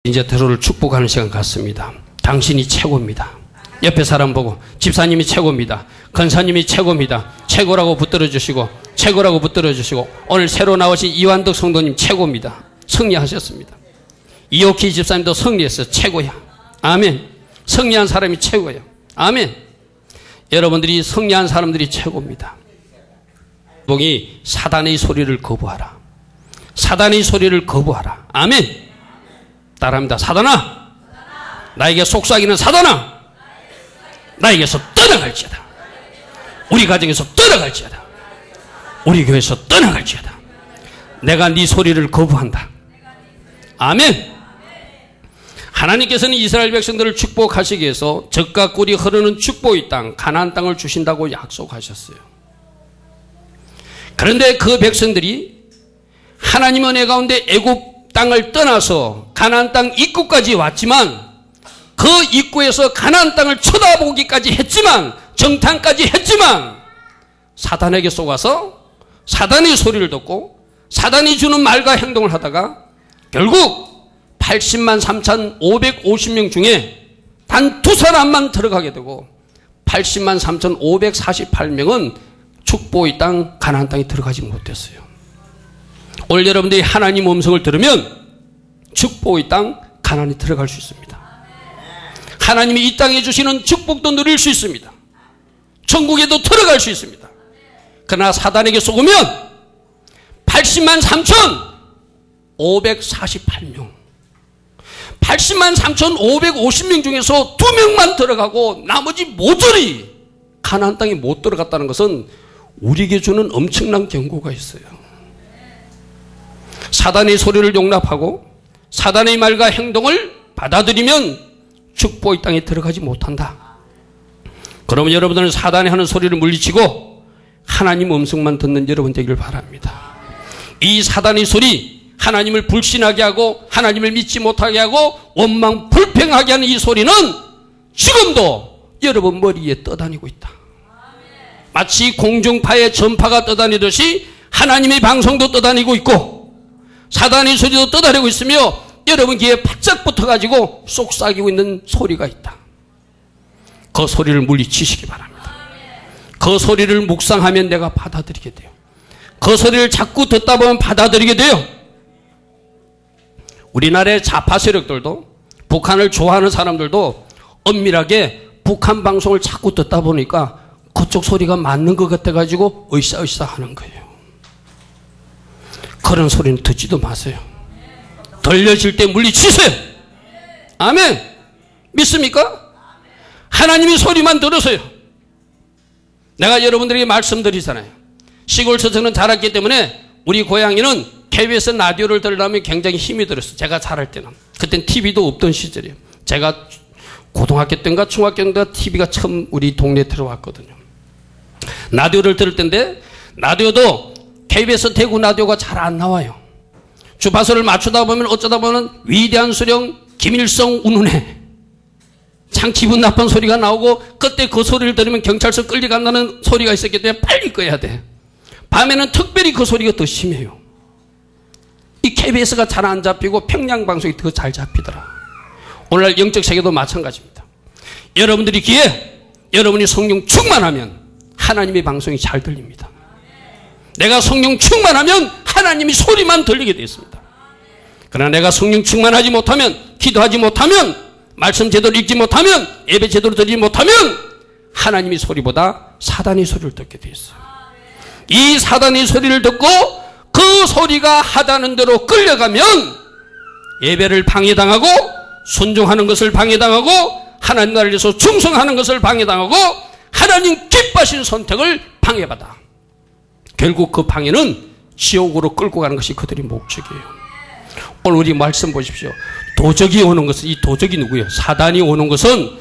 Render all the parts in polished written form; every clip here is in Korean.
이제 서로를 축복하는 시간 같습니다. 당신이 최고입니다. 옆에 사람 보고 집사님이 최고입니다. 권사님이 최고입니다. 최고라고 붙들어 주시고 최고라고 붙들어 주시고 오늘 새로 나오신 이완덕 성도님 최고입니다. 승리하셨습니다. 이옥희 집사님도 승리했어요. 최고야. 아멘. 승리한 사람이 최고예요. 아멘. 여러분들이 승리한 사람들이 최고입니다. 봉이 사단의 소리를 거부하라. 사단의 소리를 거부하라. 아멘. 따라합니다. 사단아, 나에게 속삭이는 사단아, 나에게서 떠나갈지어다. 우리 가정에서 떠나갈지어다. 우리 교회에서 떠나갈지어다. 내가 네 소리를 거부한다. 아멘. 하나님께서는 이스라엘 백성들을 축복하시기 위해서 젖과 꿀이 흐르는 축복의 땅 가나안 땅을 주신다고 약속하셨어요. 그런데 그 백성들이 하나님 은혜 가운데 애굽 땅을 떠나서 가나안 땅 입구까지 왔지만 그 입구에서 가나안 땅을 쳐다보기까지 했지만 정탐까지 했지만 사단에게 속아서 사단의 소리를 듣고 사단이 주는 말과 행동을 하다가 결국 80만 3,550명 중에 단 2사람만 들어가게 되고 80만 3,548명은 축복의 땅 가나안 땅에 들어가지 못했어요. 오늘 여러분들이 하나님 음성을 들으면 축복의 땅 가나안에 들어갈 수 있습니다. 하나님이 이 땅에 주시는 축복도 누릴 수 있습니다. 천국에도 들어갈 수 있습니다. 그러나 사단에게 속으면 80만 3,548명 80만 3,550명 중에서 2명만 들어가고 나머지 모조리 가나안 땅에 못 들어갔다는 것은 우리에게 주는 엄청난 경고가 있어요. 사단의 소리를 용납하고 사단의 말과 행동을 받아들이면 축복의 땅에 들어가지 못한다. 그러면 여러분들은 사단이 하는 소리를 물리치고 하나님 음성만 듣는 여러분 되기를 바랍니다. 이 사단의 소리, 하나님을 불신하게 하고 하나님을 믿지 못하게 하고 원망 불평하게 하는 이 소리는 지금도 여러분 머리에 떠다니고 있다. 마치 공중파의 전파가 떠다니듯이 하나님의 방송도 떠다니고 있고 사단의 소리도 떠다니고 있으며 여러분 귀에 바짝 붙어가지고 속삭이고 있는 소리가 있다. 그 소리를 물리치시기 바랍니다. 그 소리를 묵상하면 내가 받아들이게 돼요. 그 소리를 자꾸 듣다 보면 받아들이게 돼요. 우리나라의 좌파 세력들도 북한을 좋아하는 사람들도 엄밀하게 북한 방송을 자꾸 듣다 보니까 그쪽 소리가 맞는 것 같아가지고 으쌰으쌰 하는 거예요. 그런 소리는 듣지도 마세요. 들려질 때 물리치세요. 아멘. 믿습니까? 하나님의 소리만 들으세요. 내가 여러분들에게 말씀드리잖아요. 시골에서 저는 자랐기 때문에 우리 고양이는 KBS 라디오를 들으려면 굉장히 힘이 들었어요. 제가 자랄 때는. 그땐 TV도 없던 시절이에요. 제가 고등학교 때인가 중학교 때인가 TV가 처음 우리 동네에 들어왔거든요. 라디오를 들을 때인데 라디오도 KBS 대구 라디오가 잘 안 나와요. 주파수를 맞추다 보면 어쩌다 보면 위대한 수령 김일성 운운해 참 기분 나쁜 소리가 나오고 그때 그 소리를 들으면 경찰서 끌려간다는 소리가 있었기 때문에 빨리 꺼야 돼. 밤에는 특별히 그 소리가 더 심해요. 이 KBS가 잘 안 잡히고 평양방송이 더 잘 잡히더라. 오늘날 영적 세계도 마찬가지입니다. 여러분들이 귀에 여러분이 성령 충만하면 하나님의 방송이 잘 들립니다. 내가 성령 충만하면 하나님이 소리만 들리게 되어 있습니다. 그러나 내가 성령 충만하지 못하면 기도하지 못하면 말씀 제대로 읽지 못하면 예배 제대로 드리지 못하면 하나님의 소리보다 사단의 소리를 듣게 되어 있어요. 이 사단의 소리를 듣고 그 소리가 하다는 대로 끌려가면 예배를 방해당하고 순종하는 것을 방해당하고 하나님 나라를 위해서 충성하는 것을 방해당하고 하나님 기뻐하신 선택을 방해받아 결국 그 방해는 지옥으로 끌고 가는 것이 그들의 목적이에요. 오늘 우리 말씀 보십시오. 도적이 오는 것은 이 도적이 누구예요? 사단이 오는 것은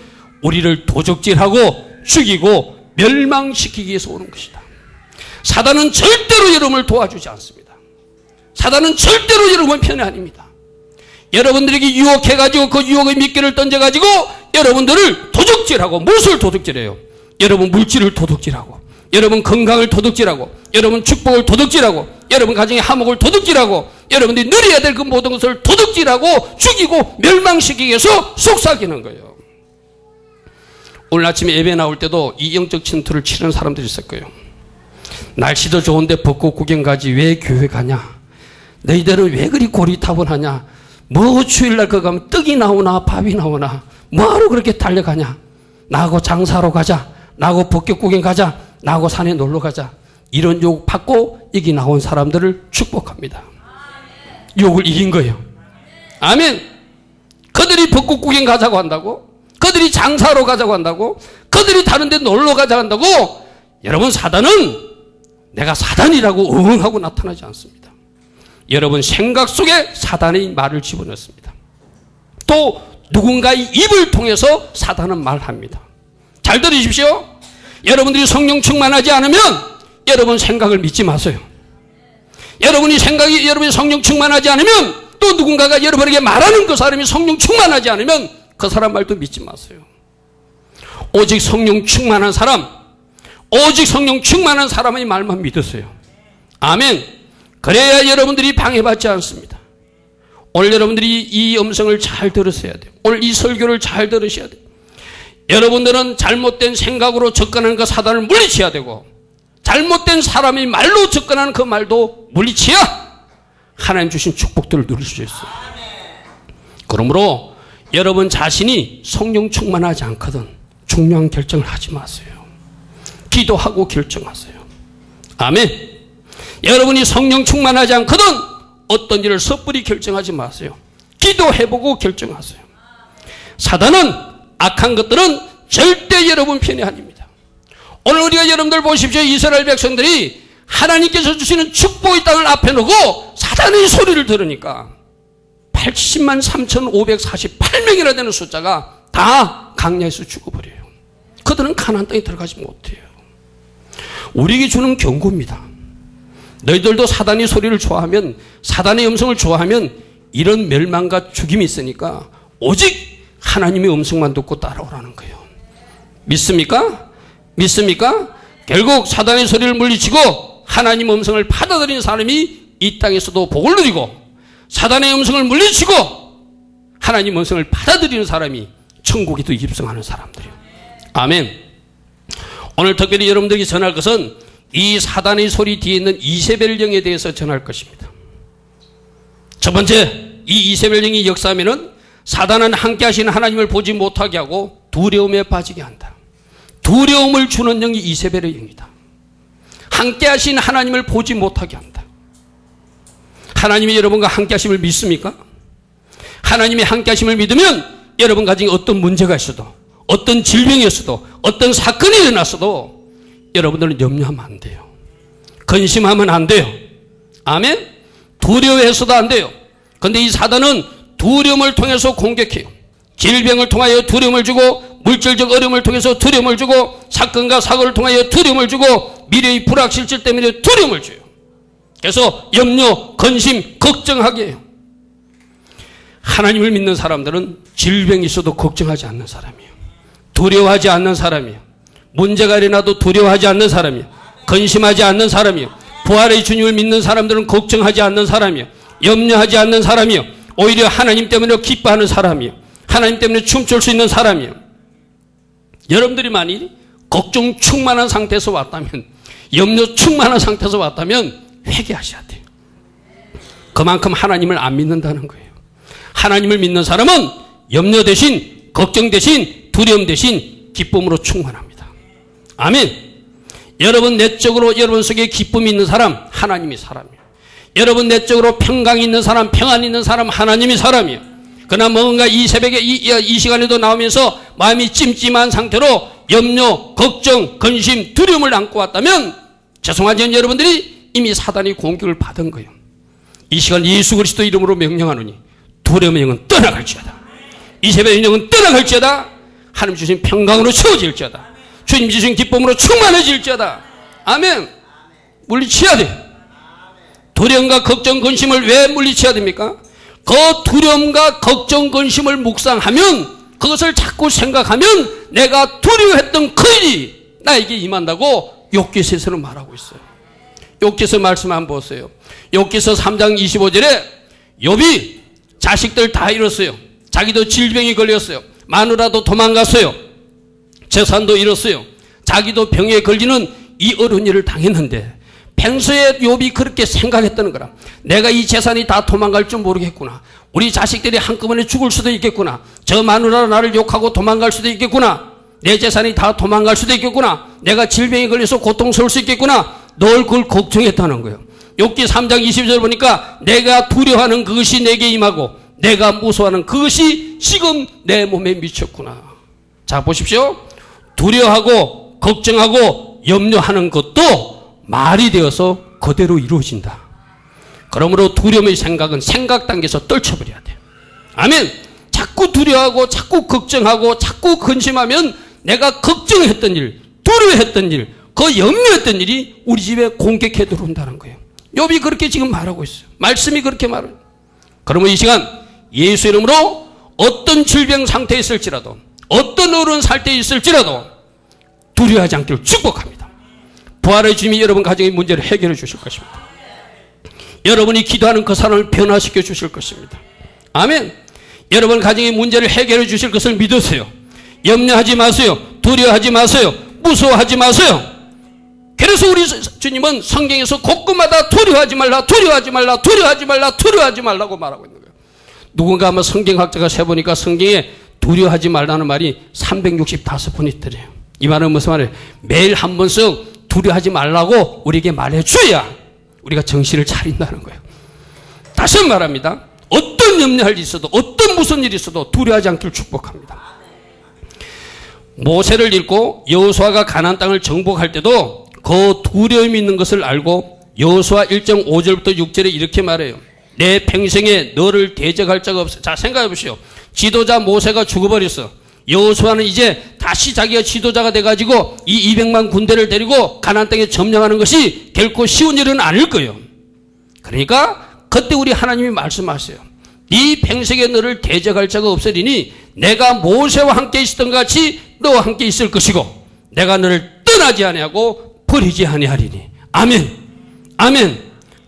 우리를 도적질하고 죽이고 멸망시키기 위해서 오는 것이다. 사단은 절대로 여러분을 도와주지 않습니다. 사단은 절대로 여러분 편이 아닙니다. 여러분들에게 유혹해가지고 그 유혹의 미끼를 던져가지고 여러분들을 도둑질하고 무엇을 도둑질해요? 여러분 물질을 도둑질하고 여러분 건강을 도둑질하고 여러분 축복을 도둑질하고 여러분 가정의 화목을 도둑질하고 여러분들이 누려야 될 그 모든 것을 도둑질하고 죽이고 멸망시키기 위해서 속삭이는 거예요. 오늘 아침에 예배 나올 때도 이 영적 침투를 치는 사람들이 있을 거예요. 날씨도 좋은데 벚꽃 구경 가지 왜 교회 가냐? 너희들은 왜 그리 고리타분하냐? 뭐 주일날 거 가면 떡이 나오나 밥이 나오나 뭐하러 그렇게 달려가냐? 나하고 장사하러 가자. 나하고 벚꽃 구경 가자. 나하고 산에 놀러 가자. 이런 욕 받고 여기 나온 사람들을 축복합니다. 욕을 이긴 거예요. 아멘. 그들이 벚꽃 구경 가자고 한다고? 그들이 장사하러 가자고 한다고? 그들이 다른 데 놀러 가자고 한다고? 여러분, 사단은 내가 사단이라고 응하고 나타나지 않습니다. 여러분 생각 속에 사단의 말을 집어넣습니다. 또 누군가의 입을 통해서 사단은 말합니다. 잘 들으십시오. 여러분들이 성령 충만하지 않으면 여러분 생각을 믿지 마세요. 여러분이 성령 충만하지 않으면 또 누군가가 여러분에게 말하는 그 사람이 성령 충만하지 않으면 그 사람 말도 믿지 마세요. 오직 성령 충만한 사람, 오직 성령 충만한 사람의 말만 믿으세요. 아멘. 그래야 여러분들이 방해받지 않습니다. 오늘 여러분들이 이 음성을 잘 들으셔야 돼요. 오늘 이 설교를 잘 들으셔야 돼요. 여러분들은 잘못된 생각으로 접근하는 그 사단을 물리쳐야 되고, 잘못된 사람의 말로 접근하는 그 말도 물리쳐야 하나님 주신 축복들을 누릴 수 있어요. 그러므로 여러분 자신이 성령 충만하지 않거든 중요한 결정을 하지 마세요. 기도하고 결정하세요. 아멘. 여러분이 성령 충만하지 않거든 어떤 일을 섣불리 결정하지 마세요. 기도해보고 결정하세요. 사단은, 악한 것들은 절대 여러분 편이 아닙니다. 오늘 우리가 여러분들 보십시오. 이스라엘 백성들이 하나님께서 주시는 축복의 땅을 앞에 놓고 사단의 소리를 들으니까 803,548명이나 되는 숫자가 다 강야에서 죽어버려요. 그들은 가나안 땅에 들어가지 못해요. 우리에게 주는 경고입니다. 너희들도 사단의 소리를 좋아하면, 사단의 음성을 좋아하면 이런 멸망과 죽임이 있으니까 오직 하나님의 음성만 듣고 따라오라는 거예요. 믿습니까? 믿습니까? 결국 사단의 소리를 물리치고 하나님 음성을 받아들인 사람이 이 땅에서도 복을 누리고, 사단의 음성을 물리치고 하나님 음성을 받아들이는 사람이 천국에도 입성하는 사람들이에요. 아멘. 오늘 특별히 여러분들에게 전할 것은 이 사단의 소리 뒤에 있는 이세벨 영에 대해서 전할 것입니다. 첫 번째, 이 이세벨 영이 역사하면은 사단은 함께 하시는 하나님을 보지 못하게 하고 두려움에 빠지게 한다. 두려움을 주는 영이 이세벨의 영이다. 함께 하신 하나님을 보지 못하게 한다. 하나님이 여러분과 함께 하심을 믿습니까? 하나님이 함께 하심을 믿으면 여러분 가정에 어떤 문제가 있어도, 어떤 질병이 있어도, 어떤 사건이 일어났어도 여러분들은 염려하면 안 돼요. 근심하면 안 돼요. 아멘? 두려워해서도 안 돼요. 그런데 이 사단은 두려움을 통해서 공격해요. 질병을 통하여 두려움을 주고, 물질적 어려움을 통해서 두려움을 주고, 사건과 사고를 통하여 두려움을 주고, 미래의 불확실질 때문에 두려움을 줘요. 그래서 염려, 근심, 걱정하게 해요. 하나님을 믿는 사람들은 질병이 있어도 걱정하지 않는 사람이에요. 두려워하지 않는 사람이에요. 문제가 일어나도 두려워하지 않는 사람이에요. 근심하지 않는 사람이에요. 부활의 주님을 믿는 사람들은 걱정하지 않는 사람이에요. 염려하지 않는 사람이에요. 오히려 하나님 때문에 기뻐하는 사람이에요. 하나님 때문에 춤출 수 있는 사람이에요. 여러분들이 만일 걱정 충만한 상태에서 왔다면, 염려 충만한 상태에서 왔다면 회개하셔야 돼요. 그만큼 하나님을 안 믿는다는 거예요. 하나님을 믿는 사람은 염려 대신, 걱정 대신, 두려움 대신 기쁨으로 충만합니다. 아멘. 여러분 내적으로 여러분 속에 기쁨이 있는 사람, 하나님이 사람이에요. 여러분 내적으로 평강이 있는 사람, 평안이 있는 사람, 하나님이 사람이에요. 그러나 뭔가 이 새벽에 이 시간에도 나오면서 마음이 찜찜한 상태로 염려, 걱정, 근심, 두려움을 안고 왔다면 죄송하지만 여러분들이 이미 사단의 공격을 받은 거예요. 이 시간 예수 그리스도 이름으로 명령하노니 두려움의 영은 떠나갈지어다. 이 새벽의 영은 떠나갈지어다. 하나님 주신 평강으로 채워질지어다. 주님 주신 기쁨으로 충만해질지어다. 아멘. 물리쳐야 돼. 두려움과 걱정, 근심을 왜 물리쳐야 됩니까? 그 두려움과 걱정, 근심을 묵상하면, 그것을 자꾸 생각하면 내가 두려워했던 그 일이 나에게 임한다고 욥기서에서는 말하고 있어요. 욥기서 말씀 한번 보세요. 욥기서 3장 25절에 욥이 자식들 다 잃었어요. 자기도 질병이 걸렸어요. 마누라도 도망갔어요. 재산도 잃었어요. 자기도 병에 걸리는 이 어려운 일을 당했는데 평소에 욥이 그렇게 생각했다는 거라. 내가 이 재산이 다 도망갈 줄 모르겠구나. 우리 자식들이 한꺼번에 죽을 수도 있겠구나. 저 마누라가 나를 욕하고 도망갈 수도 있겠구나. 내 재산이 다 도망갈 수도 있겠구나. 내가 질병에 걸려서 고통스러울 수 있겠구나. 늘 그걸 걱정했다는 거예요. 욥기 3장 20절 보니까 내가 두려워하는 그것이 내게 임하고 내가 무서워하는 그것이 지금 내 몸에 미쳤구나. 자, 보십시오. 두려워하고 걱정하고 염려하는 것도 말이 되어서 그대로 이루어진다. 그러므로 두려움의 생각은 생각 단계에서 떨쳐버려야 돼요. 아멘. 자꾸 두려워하고 자꾸 걱정하고 자꾸 근심하면 내가 걱정했던 일, 두려워했던 일, 그 염려했던 일이 우리 집에 공격해 들어온다는 거예요. 욥이 그렇게 지금 말하고 있어요. 말씀이 그렇게 말해요. 그러면 이 시간 예수 이름으로 어떤 질병 상태에 있을지라도 어떤 어려운 상태에 있을지라도 두려워하지 않기를 축복합니다. 부활의 주님이 여러분 가정의 문제를 해결해 주실 것입니다. 여러분이 기도하는 그 사람을 변화시켜 주실 것입니다. 아멘. 여러분 가정의 문제를 해결해 주실 것을 믿으세요. 염려하지 마세요. 두려워하지 마세요. 무서워하지 마세요. 그래서 우리 주님은 성경에서 곳곳마다 두려워하지 말라, 두려워하지 말라, 두려워하지 말라, 두려워하지 말라고 말하고 있는 거예요. 누군가 아마 성경학자가 세보니까 성경에 두려워하지 말라는 말이 365번 있더래요. 이 말은 무슨 말이에요? 매일 한 번씩 두려워하지 말라고 우리에게 말해줘야 우리가 정신을 차린다는 거예요. 다시 말합니다. 어떤 염려할 일이 있어도 어떤 무슨 일이 있어도 두려워하지 않기를 축복합니다. 모세를 읽고 여호수아가 가나안 땅을 정복할 때도 그 두려움이 있는 것을 알고 여호수아 1장 5절부터 6절에 이렇게 말해요. 내 평생에 너를 대적할 자가 없어. 자, 생각해 보시오. 지도자 모세가 죽어버렸어. 여호수아는 이제 다시 자기가 지도자가 돼가지고 이 200만 군대를 데리고 가나안 땅에 점령하는 것이 결코 쉬운 일은 아닐 거예요. 그러니까 그때 우리 하나님이 말씀하세요. 네 평생에 너를 대적할 자가 없으리니 내가 모세와 함께 있었던 것 같이 너와 함께 있을 것이고 내가 너를 떠나지 아니하고 버리지 아니하리니. 아멘. 아멘.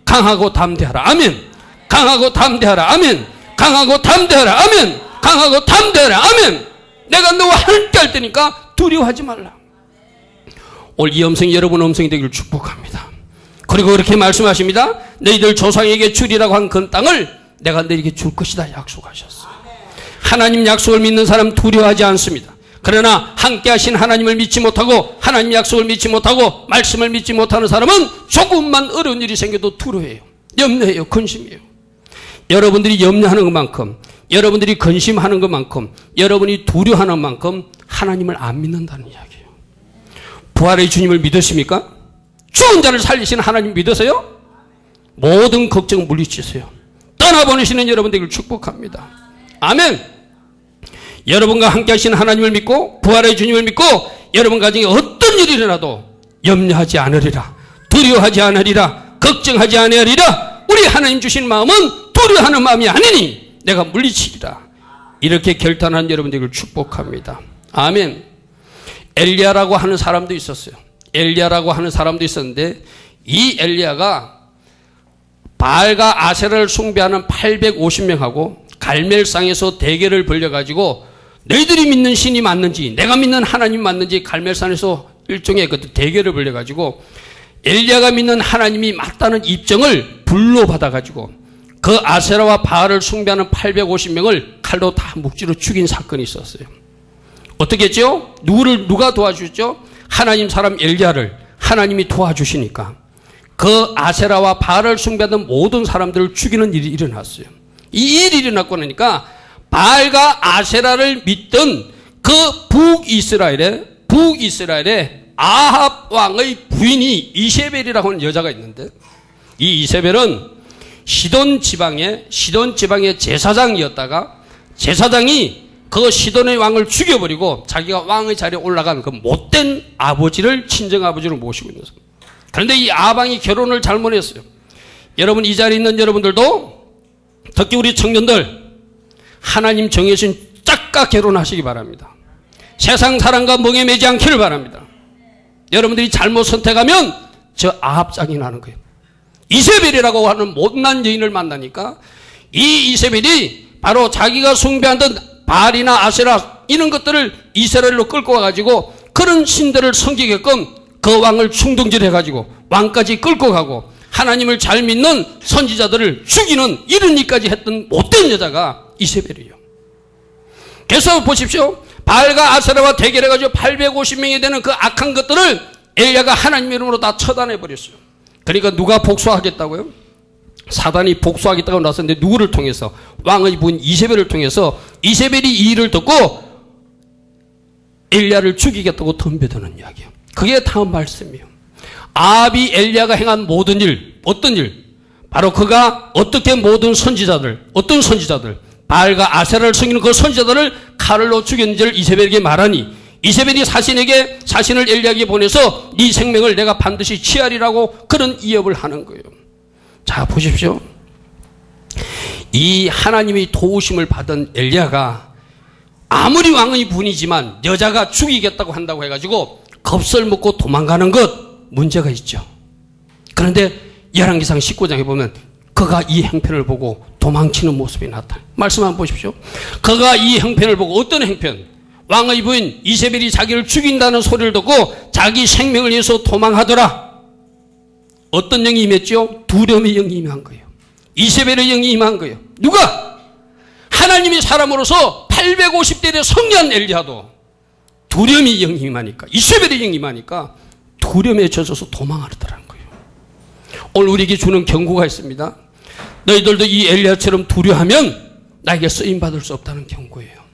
강하고 담대하라. 아멘. 강하고 담대하라. 아멘. 강하고 담대하라. 아멘. 강하고 담대하라. 아멘. 내가 너와 함께 할 테니까 두려워하지 말라. 오늘 이 음성이 여러분 음성이 되기를 축복합니다. 그리고 그렇게 말씀하십니다. 너희들 조상에게 주리라고 한 그 땅을 내가 너희에게 줄 것이다 약속하셨어요. 하나님 약속을 믿는 사람 두려워하지 않습니다. 그러나 함께 하신 하나님을 믿지 못하고 하나님 약속을 믿지 못하고 말씀을 믿지 못하는 사람은 조금만 어려운 일이 생겨도 두려워해요. 염려해요. 근심해요. 여러분들이 염려하는 것만큼 여러분들이 근심하는 것만큼 여러분이 두려워하는 만큼 하나님을 안 믿는다는 이야기예요. 부활의 주님을 믿으십니까? 죽은 자를 살리시는 하나님 믿으세요? 모든 걱정 물리치세요. 떠나보내시는 여러분들을 축복합니다. 아멘. 여러분과 함께 하시는 하나님을 믿고 부활의 주님을 믿고 여러분 가정에 어떤 일이 일어나도 염려하지 않으리라, 두려워하지 않으리라, 걱정하지 않으리라. 우리 하나님 주신 마음은 두려워하는 마음이 아니니 내가 물리치리라. 이렇게 결단한 여러분들을 축복합니다. 아멘. 엘리야라고 하는 사람도 있었어요. 엘리야라고 하는 사람도 있었는데 이 엘리야가 바알과 아세라를 숭배하는 850명하고 갈멜산에서 대결을 벌려가지고 너희들이 믿는 신이 맞는지 내가 믿는 하나님 맞는지 갈멜산에서 일종의 그 대결을 벌려가지고 엘리야가 믿는 하나님이 맞다는 입증을 불로 받아가지고 그 아세라와 바알을 숭배하는 850명을 칼로 다 묵지로 죽인 사건이 있었어요. 어떻게 했죠? 누가 도와주셨죠? 하나님 사람 엘리야를 하나님이 도와주시니까 그 아세라와 바알을 숭배하던 모든 사람들을 죽이는 일이 일어났어요. 이 일이 일어났고 나니까 바알과 아세라를 믿던 그 북이스라엘의 아합 왕의 부인이 이세벨이라고 하는 여자가 있는데 이 이세벨은 시돈 지방의 제사장이었다가 제사장이 그 시돈의 왕을 죽여버리고 자기가 왕의 자리에 올라간 그 못된 아버지를 친정아버지를 모시고 있는 사람. 그런데 이 아방이 결혼을 잘못했어요. 여러분 이 자리에 있는 여러분들도 특히 우리 청년들 하나님 정해진 짝과 결혼하시기 바랍니다. 세상 사람과 멍에 매지 않기를 바랍니다. 여러분들이 잘못 선택하면 저 아합장이 나는 거예요. 이세벨이라고 하는 못난 여인을 만나니까 이 이세벨이 바로 자기가 숭배하던 바알이나 아세라 이런 것들을 이스라엘로 끌고 와가지고 그런 신들을 섬기게끔 그 왕을 충동질해가지고 왕까지 끌고 가고 하나님을 잘 믿는 선지자들을 죽이는 이런 일까지 했던 못된 여자가 이세벨이에요. 그래서 보십시오. 바알과 아세라와 대결해가지고 850명이 되는 그 악한 것들을 엘리야가 하나님 이름으로 다 처단해버렸어요. 그러니까 누가 복수하겠다고요? 사단이 복수하겠다고 나섰는데 누구를 통해서? 왕의 부인 이세벨을 통해서 이세벨이 이 일을 듣고 엘리야를 죽이겠다고 덤벼드는 이야기예요. 그게 다음 말씀이에요. 아합이 엘리야가 행한 모든 일, 어떤 일? 바로 그가 어떻게 모든 선지자들, 어떤 선지자들, 바알과 아세라를 섬기는 그 선지자들을 칼로 죽였는지를 이세벨에게 말하니 이세벨이 자신을 엘리야에게 보내서 네 생명을 내가 반드시 취하리라고 그런 이협을 하는 거예요. 자, 보십시오. 이 하나님이 도우심을 받은 엘리야가 아무리 왕의 분이지만 여자가 죽이겠다고 한다고 해가지고 겁을 먹고 도망가는 것 문제가 있죠. 그런데 열왕기상 19장에 보면 그가 이 행편을 보고 도망치는 모습이 나타나요. 말씀 한번 보십시오. 그가 이 행편을 보고 어떤 행편? 왕의 부인 이세벨이 자기를 죽인다는 소리를 듣고 자기 생명을 위해서 도망하더라. 어떤 영이 임했죠? 두려움의 영이 임한 거예요. 이세벨의 영이 임한 거예요. 누가? 하나님이 사람으로서 850대에 성리한 엘리야도 두려움의 영이 임하니까, 이세벨의 영이 임하니까 두려움에 젖어서 도망하더라는 거예요. 오늘 우리에게 주는 경고가 있습니다. 너희들도 이 엘리야처럼 두려워하면 나에게 쓰임받을 수 없다는 경고예요.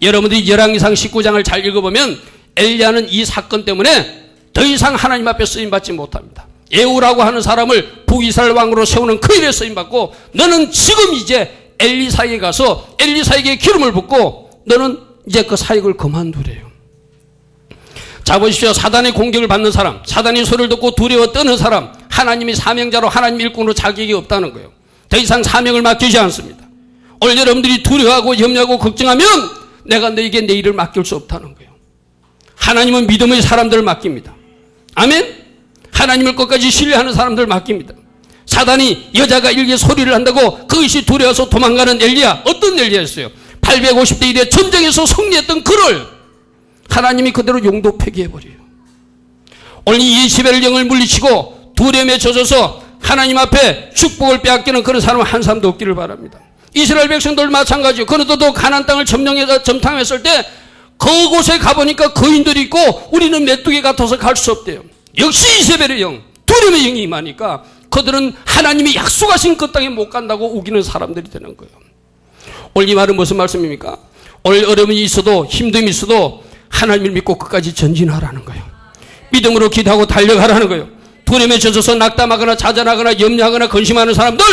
여러분들이 열왕기상 19장을 잘 읽어보면 엘리야는 이 사건 때문에 더 이상 하나님 앞에 쓰임받지 못합니다. 예후라고 하는 사람을 북이스라엘 왕으로 세우는 그 일에 쓰임받고 너는 지금 이제 엘리사에게 가서 엘리사에게 기름을 붓고 너는 이제 그 사역을 그만두래요. 자, 보십시오. 사단의 공격을 받는 사람, 사단의 소리를 듣고 두려워 떠는 사람, 하나님이 사명자로 하나님 일꾼으로 자격이 없다는 거예요. 더 이상 사명을 맡기지 않습니다. 오늘 여러분들이 두려워하고 염려하고 걱정하면 내가 너에게 내 일을 맡길 수 없다는 거예요. 하나님은 믿음의 사람들을 맡깁니다. 아멘? 하나님을 끝까지 신뢰하는 사람들을 맡깁니다. 사단이 여자가 일개 소리를 한다고 그것이 두려워서 도망가는 엘리야, 어떤 엘리야였어요? 850대 1의 전쟁에서 승리했던 그를 하나님이 그대로 용도 폐기해버려요. 오늘 이 이세벨 영을 물리치고 두려움에 젖어서 하나님 앞에 축복을 빼앗기는 그런 사람 한 사람도 없기를 바랍니다. 이스라엘 백성들 마찬가지예요. 그들도 가나안 땅을 점탕했을 때 그곳에 가보니까 거인들이 있고 우리는 메뚜기 같아서 갈 수 없대요. 역시 이세벨의 영, 두려움의 영이 임하니까 그들은 하나님이 약속하신 그 땅에 못 간다고 우기는 사람들이 되는 거예요. 오늘 이 말은 무슨 말씀입니까? 오늘 어려움이 있어도 힘듦이 있어도 하나님을 믿고 끝까지 전진하라는 거예요. 믿음으로 기도하고 달려가라는 거예요. 두려움에 젖어서 낙담하거나 좌절하거나 염려하거나 근심하는 사람들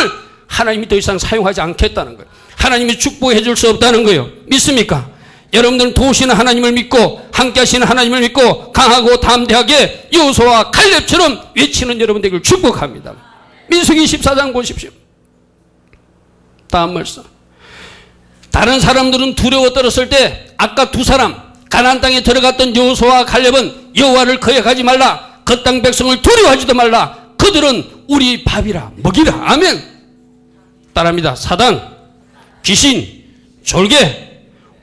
하나님이 더 이상 사용하지 않겠다는 거예요. 하나님이 축복해 줄 수 없다는 거예요. 믿습니까? 여러분들은 도우시는 하나님을 믿고 함께 하시는 하나님을 믿고 강하고 담대하게 여호수아와 갈렙처럼 외치는 여러분들에게 축복합니다. 민수기 14장 보십시오. 다음 말씀. 다른 사람들은 두려워 떨었을 때 아까 두 사람 가나안 땅에 들어갔던 여호수아와 갈렙은 여호와를 거역하지 말라, 그 땅 백성을 두려워하지도 말라, 그들은 우리 밥이라 먹이라. 아멘. 따라합니다. 사단, 귀신, 졸개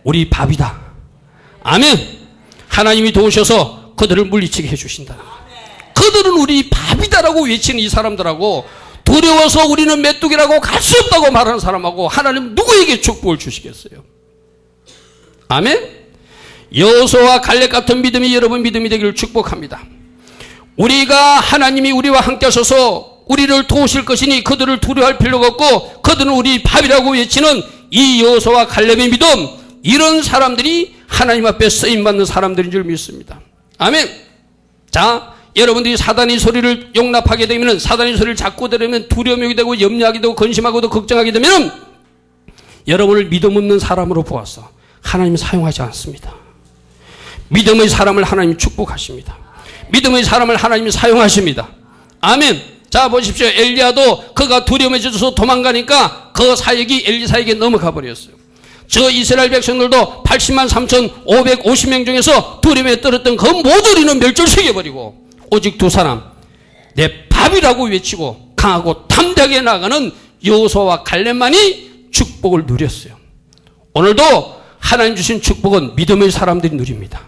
우리 밥이다. 아멘. 하나님이 도우셔서 그들을 물리치게 해주신다. 그들은 우리 밥이다라고 외치는 이 사람들하고 두려워서 우리는 메뚜기라고 갈 수 없다고 말하는 사람하고 하나님 누구에게 축복을 주시겠어요? 아멘. 여호수아와 갈렙 같은 믿음이 여러분 믿음이 되기를 축복합니다. 우리가 하나님이 우리와 함께 하셔서 우리를 도우실 것이니 그들을 두려워할 필요가 없고 그들은 우리 밥이라고 외치는 이 여호수아와 갈렙의 믿음, 이런 사람들이 하나님 앞에 쓰임받는 사람들인 줄 믿습니다. 아멘. 자, 여러분들이 사단의 소리를 용납하게 되면, 사단의 소리를 자꾸 들으면 두려움이 되고 염려하게 되고 근심하고도 걱정하게 되면 여러분을 믿음 없는 사람으로 보아서 하나님이 사용하지 않습니다. 믿음의 사람을 하나님이 축복하십니다. 믿음의 사람을 하나님이 사용하십니다. 아멘. 자, 보십시오. 엘리야도 그가 두려움에 젖어서 도망가니까 그 사역이 엘리사에게 넘어가 버렸어요. 저 이스라엘 백성들도 80만 3,550명 중에서 두려움에 떨었던 그 모조리는 멸절시켜버리고 오직 두 사람, 내 밥이라고 외치고 강하고 담대하게 나가는 여호수아와 갈렙만이 축복을 누렸어요. 오늘도 하나님 주신 축복은 믿음의 사람들이 누립니다.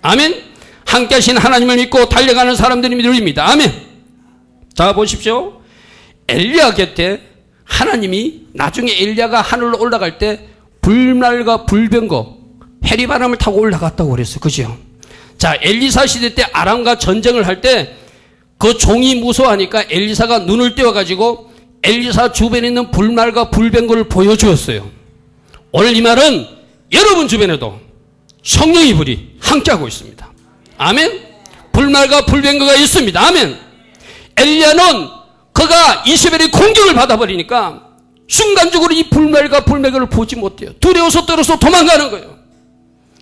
아멘. 함께 하신 하나님을 믿고 달려가는 사람들이 누립니다. 아멘. 자, 보십시오. 엘리야 곁에 하나님이 나중에 엘리야가 하늘로 올라갈 때 불날과 불병거 해리바람을 타고 올라갔다고 그랬어요. 그죠? 자, 엘리사 시대 때 아람과 전쟁을 할 때 그 종이 무서워하니까 엘리사가 눈을 띄워가지고 엘리사 주변에 있는 불날과 불병거를 보여주었어요. 오늘 이 말은 여러분 주변에도 성령의 불이 함께하고 있습니다. 아멘. 불날과 불병거가 있습니다. 아멘. 엘리야는 그가 이세벨의 공격을 받아버리니까 순간적으로 이 불날과 불병거를 보지 못해요. 두려워서 떨어서 도망가는 거예요.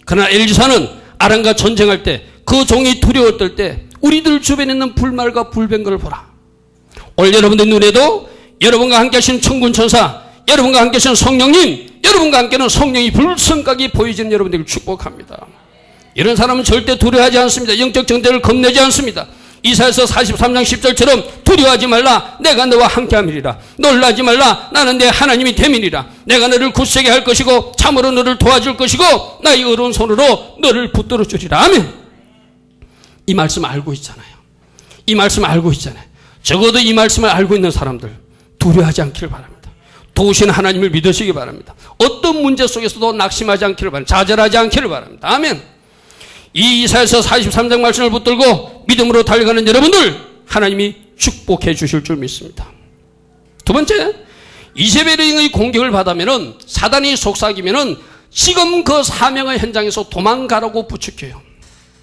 그러나 엘리사는 아람과 전쟁할 때 그 종이 두려워 떨 때 우리들 주변에 있는 불말과 불병거를 보라. 오늘 여러분들 눈에도 여러분과 함께 하신 천군천사, 여러분과 함께 하신 성령님, 여러분과 함께는 성령이 불성각이 보여지는 여러분들을 축복합니다. 이런 사람은 절대 두려워하지 않습니다. 영적 정죄를 겁내지 않습니다. 이사야서 43장 10절처럼 두려워하지 말라, 내가 너와 함께함이리라. 놀라지 말라, 나는 내 하나님이 됨이니라. 내가 너를 굳세게 할 것이고 참으로 너를 도와줄 것이고 나의 의로운 손으로 너를 붙들어 주리라. 아멘. 이 말씀 알고 있잖아요. 이 말씀 알고 있잖아요. 적어도 이 말씀을 알고 있는 사람들 두려워하지 않기를 바랍니다. 도우신 하나님을 믿으시기 바랍니다. 어떤 문제 속에서도 낙심하지 않기를 바랍니다. 좌절하지 않기를 바랍니다. 아멘. 이 이사야서 43장 말씀을 붙들고 믿음으로 달려가는 여러분들 하나님이 축복해 주실 줄 믿습니다. 두 번째, 이세벨의 공격을 받으면은 사단이 속삭이면은 지금 그 사명의 현장에서 도망가라고 부추겨요.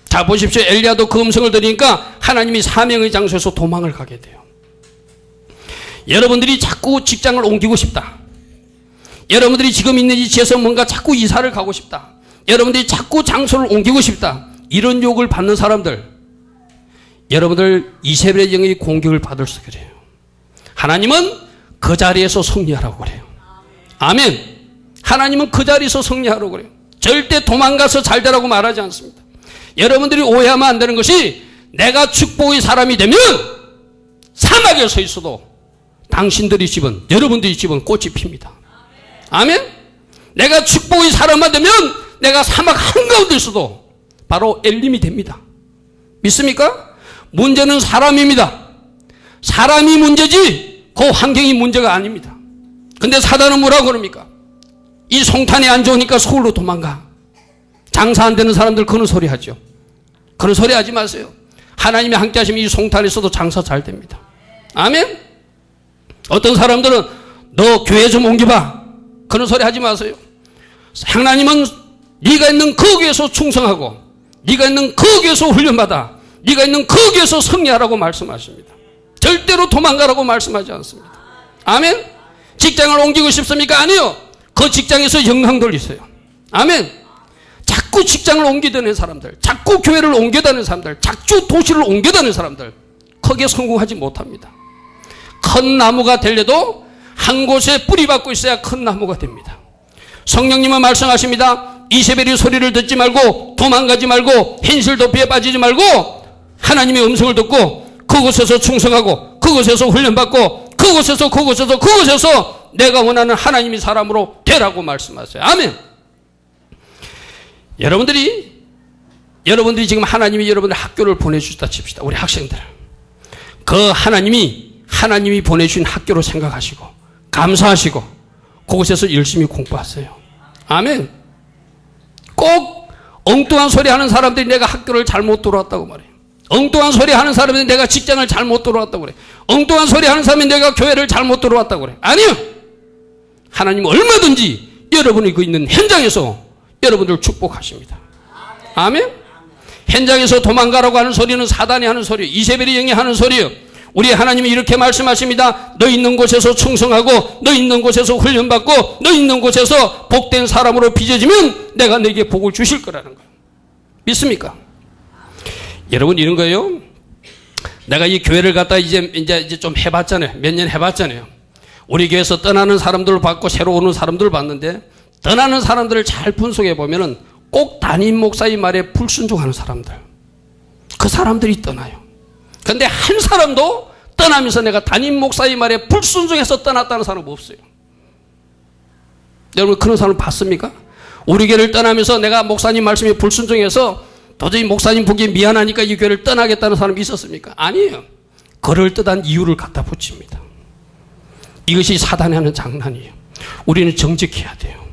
자, 보십시오. 엘리야도 그 음성을 들으니까 하나님이 사명의 장소에서 도망을 가게 돼요. 여러분들이 자꾸 직장을 옮기고 싶다. 여러분들이 지금 있는 위치에서 뭔가 자꾸 이사를 가고 싶다. 여러분들이 자꾸 장소를 옮기고 싶다. 이런 욕을 받는 사람들, 여러분들 이세벨의 영의 공격을 받을서 그래요. 하나님은 그 자리에서 승리하라고 그래요. 아멘. 하나님은 그 자리에서 승리하라고 그래요. 절대 도망가서 잘 되라고 말하지 않습니다. 여러분들이 오해하면 안 되는 것이 내가 축복의 사람이 되면 사막에 서 있어도 당신들의 집은, 여러분들의 집은 꽃이 핍니다. 아멘. 내가 축복의 사람만 되면 내가 사막 한가운데 있어도 바로 엘림이 됩니다. 믿습니까? 문제는 사람입니다. 사람이 문제지 그 환경이 문제가 아닙니다. 근데 사단은 뭐라고 그럽니까? 이 송탄이 안 좋으니까 서울로 도망가. 장사 안 되는 사람들 그런 소리 하죠. 그런 소리 하지 마세요. 하나님이 함께 하시면 이 송탄에서도 장사 잘 됩니다. 아멘. 어떤 사람들은 너 교회 좀 옮겨봐. 그런 소리 하지 마세요. 하나님은 네가 있는 그 교회에서 충성하고 네가 있는 그 교회에서 훈련받아 네가 있는 그 교회에서 승리하라고 말씀하십니다. 절대로 도망가라고 말씀하지 않습니다. 아멘. 직장을 옮기고 싶습니까? 아니요. 그 직장에서 영향 돌리세요. 아멘. 자꾸 직장을 옮기다는 사람들, 자꾸 교회를 옮겨다니는 사람들, 자꾸 도시를 옮겨다니는 사람들 거기에 성공하지 못합니다. 큰 나무가 되려도 한 곳에 뿌리 받고 있어야 큰 나무가 됩니다. 성령님은 말씀하십니다. 이세벨의 소리를 듣지 말고 도망가지 말고 현실 도피에 빠지지 말고 하나님의 음성을 듣고 그곳에서 충성하고 그곳에서 훈련받고 그곳에서 내가 원하는 하나님의 사람으로 되라고 말씀하세요. 아멘. 여러분들이 지금 하나님이 여러분들 학교를 보내주셨다 칩시다. 우리 학생들. 그 하나님이 보내주신 학교로 생각하시고 감사하시고 그곳에서 열심히 공부하세요. 아멘. 꼭 엉뚱한 소리 하는 사람들이 내가 학교를 잘못 들어왔다고 말해요. 엉뚱한 소리 하는 사람들이 내가 직장을 잘못 들어왔다고 그래. 엉뚱한 소리 하는 사람이 내가 교회를 잘못 들어왔다고 그래. 아니요. 하나님은 얼마든지 여러분이 그 있는 현장에서 여러분들 축복하십니다. 아멘. 현장에서 도망가라고 하는 소리는 사단이 하는 소리예요. 이세벨이 영이 하는 소리예요. 우리 하나님이 이렇게 말씀하십니다. 너 있는 곳에서 충성하고 너 있는 곳에서 훈련받고 너 있는 곳에서 복된 사람으로 빚어지면 내가 너에게 복을 주실 거라는 거예요. 믿습니까? 여러분 이런 거예요. 내가 이 교회를 갖다 이제 좀 해봤잖아요. 몇 년 해봤잖아요. 우리 교회에서 떠나는 사람들을 봤고 새로 오는 사람들을 봤는데 떠나는 사람들을 잘 분석해 보면은 꼭 담임 목사의 말에 불순종하는 사람들, 그 사람들이 떠나요. 그런데 한 사람도 떠나면서 내가 담임 목사의 말에 불순종해서 떠났다는 사람은 없어요. 여러분 그런 사람 봤습니까? 우리 교회를 떠나면서 내가 목사님 말씀에 불순종해서 도저히 목사님 보기에 미안하니까 이 교회를 떠나겠다는 사람이 있었습니까? 아니에요. 그럴듯한 이유를 갖다 붙입니다. 이것이 사단이 하는 장난이에요. 우리는 정직해야 돼요.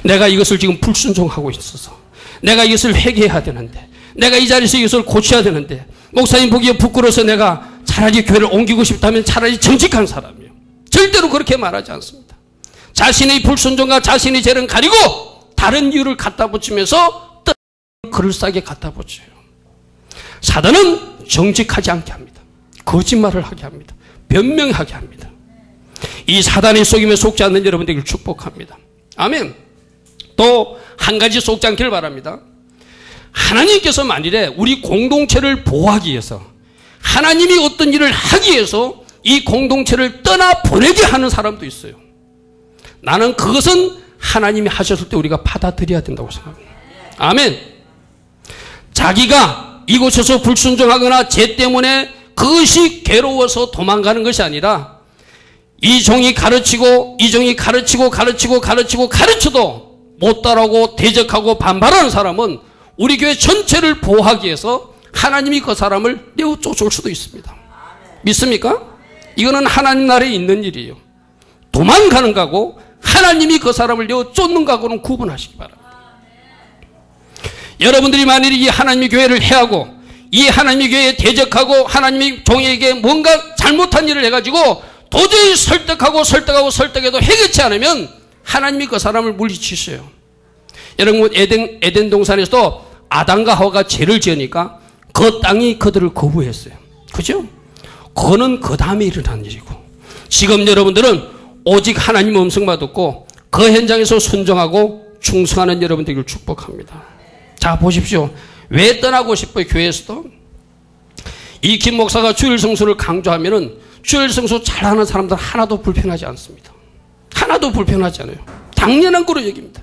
내가 이것을 지금 불순종하고 있어서 내가 이것을 회개해야 되는데, 내가 이 자리에서 이것을 고쳐야 되는데, 목사님 보기에 부끄러워서 내가 차라리 교회를 옮기고 싶다면 차라리 정직한 사람이에요. 절대로 그렇게 말하지 않습니다. 자신의 불순종과 자신의 죄는 가리고 다른 이유를 갖다 붙이면서 그럴싸하게 갖다 붙여요. 사단은 정직하지 않게 합니다. 거짓말을 하게 합니다. 변명하게 합니다. 이 사단의 속임에 속지 않는 여러분들을 축복합니다. 아멘. 또 한 가지 속지 않기를 바랍니다. 하나님께서 만일에 우리 공동체를 보호하기 위해서, 하나님이 어떤 일을 하기 위해서 이 공동체를 떠나보내게 하는 사람도 있어요. 나는 그것은 하나님이 하셨을 때 우리가 받아들여야 된다고 생각합니다. 아멘. 자기가 이곳에서 불순종하거나 죄 때문에 그것이 괴로워서 도망가는 것이 아니라, 이 종이 가르치고 이 종이 가르쳐도 못 따라오고 대적하고 반발하는 사람은 우리 교회 전체를 보호하기 위해서 하나님이 그 사람을 내어 쫓을 수도 있습니다. 믿습니까? 이거는 하나님 나라에 있는 일이에요. 도망가는 거고 하나님이 그 사람을 내어 쫓는 거하고는 구분하시기 바랍니다. 여러분들이 만일 이 하나님의 교회를 해하고 이 하나님의 교회에 대적하고 하나님의 종에게 뭔가 잘못한 일을 해가지고 도저히 설득해도 해결치 않으면 하나님이 그 사람을 물리치셔요. 여러분 에덴 동산에서도 아담과 하와가 죄를 지으니까 그 땅이 그들을 거부했어요. 그죠? 그거는 그 다음에 일어난 일이고, 지금 여러분들은 오직 하나님의 음성만 듣고 그 현장에서 순종하고 충성하는 여러분들을 축복합니다. 자, 보십시오. 왜 떠나고 싶어요? 교회에서도 이 김 목사가 주일 성수를 강조하면은 주일 성수 잘하는 사람들 하나도 불편하지 않습니다. 하나도 불편하지 않아요. 당연한 거로 얘기입니다.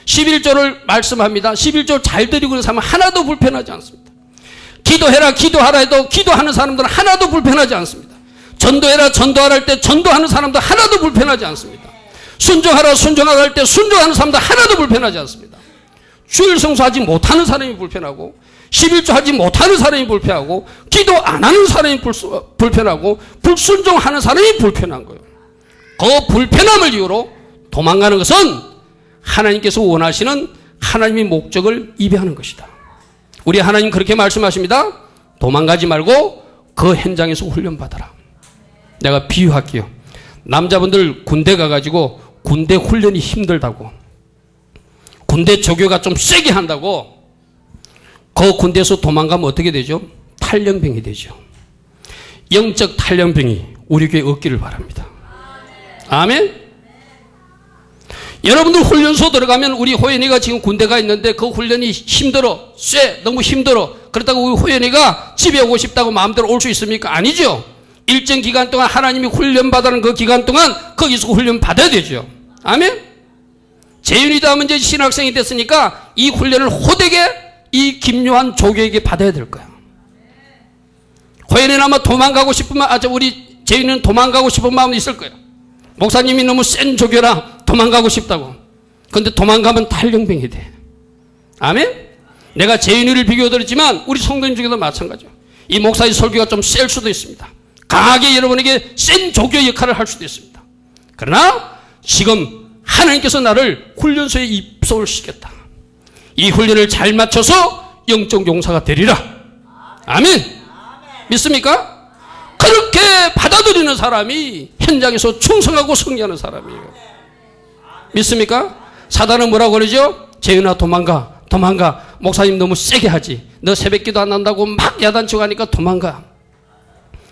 11조를 말씀합니다. 11조 잘 드리고 있는 사람은 하나도 불편하지 않습니다. 기도하라 해도 기도하는 사람들은 하나도 불편하지 않습니다. 전도하라 할 때 전도하는 사람들 하나도 불편하지 않습니다. 순종하라 할 때 순종하는 사람들 하나도 불편하지 않습니다. 주일 성수하지 못하는 사람이 불편하고, 11조 하지 못하는 사람이 불편하고, 기도 안 하는 사람이 불편하고, 불순종하는 사람이 불편한 거예요. 그 불편함을 이유로 도망가는 것은 하나님께서 원하시는 하나님의 목적을 위배하는 것이다. 우리 하나님 그렇게 말씀하십니다. 도망가지 말고 그 현장에서 훈련받아라. 내가 비유할게요. 남자분들 군대 가가지고 군대 훈련이 힘들다고, 군대 조교가 좀 세게 한다고 그 군대에서 도망가면 어떻게 되죠? 탈영병이 되죠. 영적 탈영병이 우리 교회에 없기를 바랍니다. 아멘. 여러분들 훈련소 들어가면, 우리 호연이가 지금 군대가 있는데 그 훈련이 힘들어, 너무 힘들어, 그렇다고 우리 호연이가 집에 오고 싶다고 마음대로 올 수 있습니까? 아니죠. 일정 기간 동안 하나님이 훈련받는 그 기간 동안 거기서 훈련 받아야 되죠. 아멘. 재윤이도 하면 이제 신학생이 됐으니까 이 훈련을 호되게 이 김요한 조교에게 받아야 될 거야. 호연이는 아마 도망가고 싶으면, 우리 재윤이는 도망가고 싶은 마음이 있을 거예요. 목사님이 너무 센 조교라 도망가고 싶다고. 그런데 도망가면 탈영병이 돼. 아멘? 내가 재윤이를 비교드렸지만 우리 성도님 중에도 마찬가지예요. 이 목사의 설교가 좀 셀 수도 있습니다. 강하게 여러분에게 센 조교 역할을 할 수도 있습니다. 그러나 지금 하나님께서 나를 훈련소에 입소를 시켰다. 이 훈련을 잘 맞춰서 영적 용사가 되리라. 아멘? 믿습니까? 그렇게 받아들이는 사람이 현장에서 충성하고 승리하는 사람이에요. 믿습니까? 사단은 뭐라고 그러죠? 재윤아 도망가. 목사님 너무 세게 하지. 너 새벽기도 안 한다고 막 야단치고 하니까 도망가.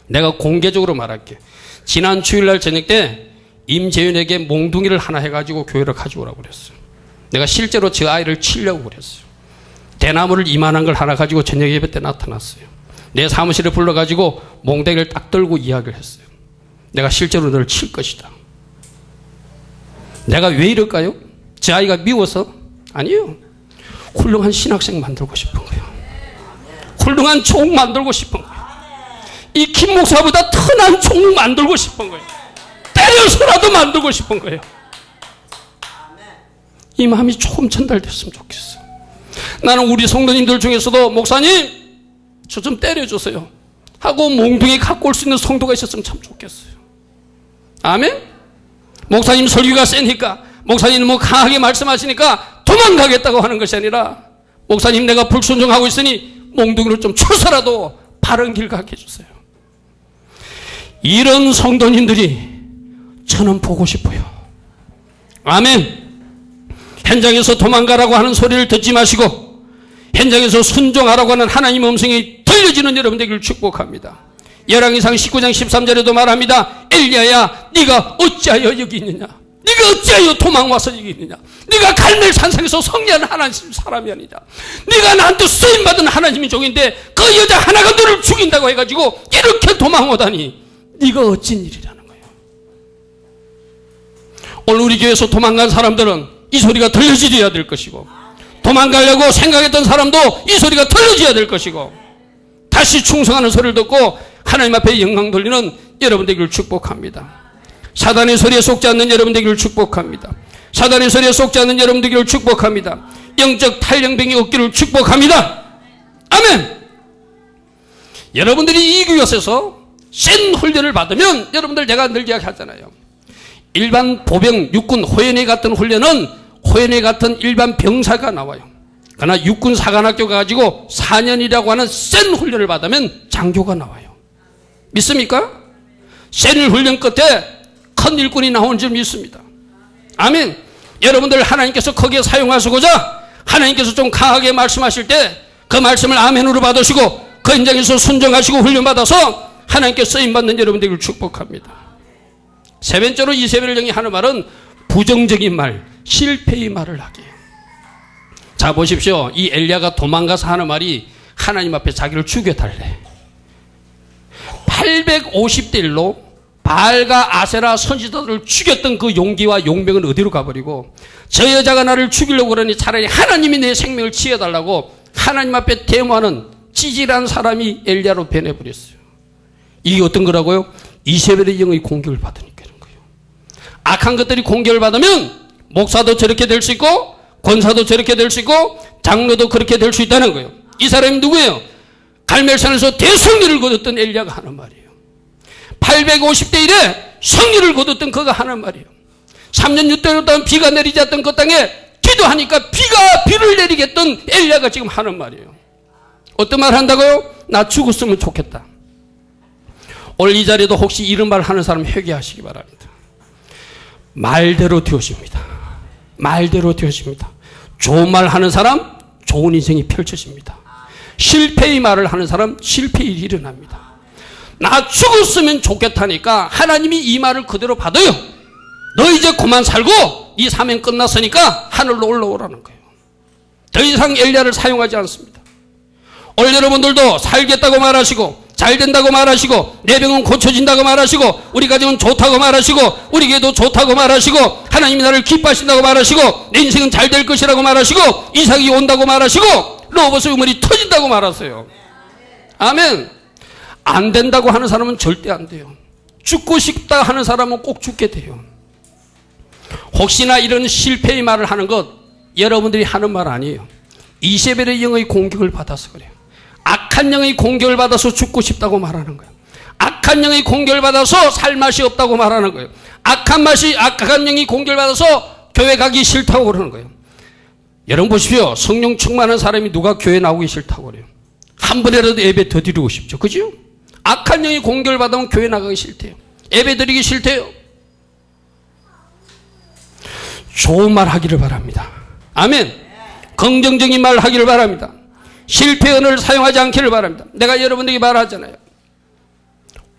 내가 공개적으로 말할게. 지난 주일날 저녁 때 임재윤에게 몽둥이를 하나 해가지고 교회를 가져오라고 그랬어요. 내가 실제로 저 아이를 치려고 그랬어요. 대나무를 이만한 걸 하나 가지고 저녁 예배 때 나타났어요. 내 사무실에 불러가지고 몽둥이를 딱 들고 이야기를 했어요. 내가 실제로 너를 칠 것이다. 내가 왜 이럴까요? 제 아이가 미워서? 아니에요. 훌륭한 신학생 만들고 싶은 거예요. 훌륭한 종 만들고 싶은 거예요. 이 김 목사보다 튼한 총 만들고 싶은 거예요. 때려서라도 만들고 싶은 거예요. 이 마음이 조금 전달됐으면 좋겠어. 나는 우리 성도님들 중에서도 목사님 저 좀 때려주세요 하고 몽둥이 갖고 올 수 있는 성도가 있었으면 참 좋겠어요. 아멘. 목사님 설교가 세니까, 목사님 뭐 강하게 말씀하시니까 도망가겠다고 하는 것이 아니라, 목사님 내가 불순종하고 있으니 몽둥이를 좀 쳐서라도 바른 길 가게 해주세요. 이런 성도님들이 저는 보고 싶어요. 아멘. 현장에서 도망가라고 하는 소리를 듣지 마시고 현장에서 순종하라고 하는 하나님의 음성이 들려지는 여러분 되기를 축복합니다. 열왕기상 19장 13절에도 말합니다. 엘리야야 네가 어찌하여 여기 있느냐, 네가 어찌하여 도망와서 여기 있느냐, 네가 갈멜 산상에서 성리하는 하나님 사람이 아니냐, 네가 나한테 쓰임받은 하나님의 종인데 그 여자 하나가 너를 죽인다고 해가지고 이렇게 도망오다니 네가 어찐 일이라는 거예요. 오늘 우리 교회에서 도망간 사람들은 이 소리가 들려져야 될 것이고, 도망가려고 생각했던 사람도 이 소리가 들려져야 될 것이고, 다시 충성하는 소리를 듣고 하나님 앞에 영광 돌리는 여러분 되기를 축복합니다. 사단의 소리에 속지 않는 여러분 되기를 축복합니다. 사단의 소리에 속지 않는 여러분 되기를 축복합니다. 영적 탈영병이 없기를 축복합니다. 아멘. 여러분들이 이 교회에서 센 훈련을 받으면, 여러분들 내가 늘 이야기하잖아요. 일반 보병, 육군, 호연회 같은 훈련은 호연회 같은 일반 병사가 나와요. 그러나 육군 사관학교 가지고 4년이라고 하는 센 훈련을 받으면 장교가 나와요. 믿습니까? 센 훈련 끝에 큰 일꾼이 나오는 줄 믿습니다. 아멘. 여러분들 하나님께서 거기에 사용하시고자 하나님께서 좀 강하게 말씀하실 때 그 말씀을 아멘으로 받으시고 그 현장에서 순종하시고 훈련받아서 하나님께 쓰임받는 여러분 되기를 축복합니다. 세 번째로 이세벨 영이 하는 말은 부정적인 말, 실패의 말을 하게 해요. 자 보십시오. 이 엘리야가 도망가서 하는 말이 하나님 앞에 자기를 죽여달래. 850대 1로 바알과 아세라 선지자들을 죽였던 그 용기와 용병은 어디로 가버리고, 저 여자가 나를 죽이려고 그러니 차라리 하나님이 내 생명을 취해달라고 하나님 앞에 데모하는 찌질한 사람이 엘리야로 변해버렸어요. 이게 어떤 거라고요? 이세벨의 영의 공격을 받으니까 이런 거예요. 악한 것들이 공격을 받으면 목사도 저렇게 될 수 있고 권사도 저렇게 될 수 있고 장로도 그렇게 될 수 있다는 거예요. 이 사람이 누구예요? 갈멜산에서 대승리를 거뒀던 엘리야가 하는 말이에요. 850대 1에 승리를 거뒀던 그가 하는 말이에요. 3년 6개월 동안 비가 내리지 않던 그 땅에 기도하니까 비를 내리게 했던 엘리야가 지금 하는 말이에요. 어떤 말 한다고요? 나 죽었으면 좋겠다. 오늘 이 자리에도 혹시 이런 말 하는 사람 회개하시기 바랍니다. 말대로 되어집니다. 말대로 되어집니다. 좋은 말 하는 사람 좋은 인생이 펼쳐집니다. 실패의 말을 하는 사람 실패의 일이 일어납니다. 나 죽었으면 좋겠다니까 하나님이 이 말을 그대로 받아요. 너 이제 그만 살고 이 사명 끝났으니까 하늘로 올라오라는 거예요. 더 이상 엘리야를 사용하지 않습니다. 오늘 여러분들도 살겠다고 말하시고 잘 된다고 말하시고 내 병은 고쳐진다고 말하시고 우리 가정은 좋다고 말하시고 우리 교회도 좋다고 말하시고 하나님이 나를 기뻐하신다고 말하시고 내 인생은 잘 될 것이라고 말하시고 이삭이 온다고 말하시고 로봇의 우물이 터진다고 말하세요. 아멘. 안 된다고 하는 사람은 절대 안 돼요. 죽고 싶다 하는 사람은 꼭 죽게 돼요. 혹시나 이런 실패의 말을 하는 것 여러분들이 하는 말 아니에요. 이세벨의 영의 공격을 받아서 그래요. 악한 영의 공격을 받아서 죽고 싶다고 말하는 거예요. 악한 영의 공격을 받아서 살 맛이 없다고 말하는 거예요. 악한 영이 공격을 받아서 교회 가기 싫다고 그러는 거예요. 여러분 보십시오. 성령 충만한 사람이 누가 교회 나오기 싫다고 그래요. 한 번이라도 예배 더 드리고 싶죠. 그죠? 악한 영이 공격을 받으면 교회 나가기 싫대요. 예배 드리기 싫대요. 좋은 말 하기를 바랍니다. 아멘. 긍정적인 말 하기를 바랍니다. 실패 언어를 사용하지 않기를 바랍니다. 내가 여러분들에게 말하잖아요.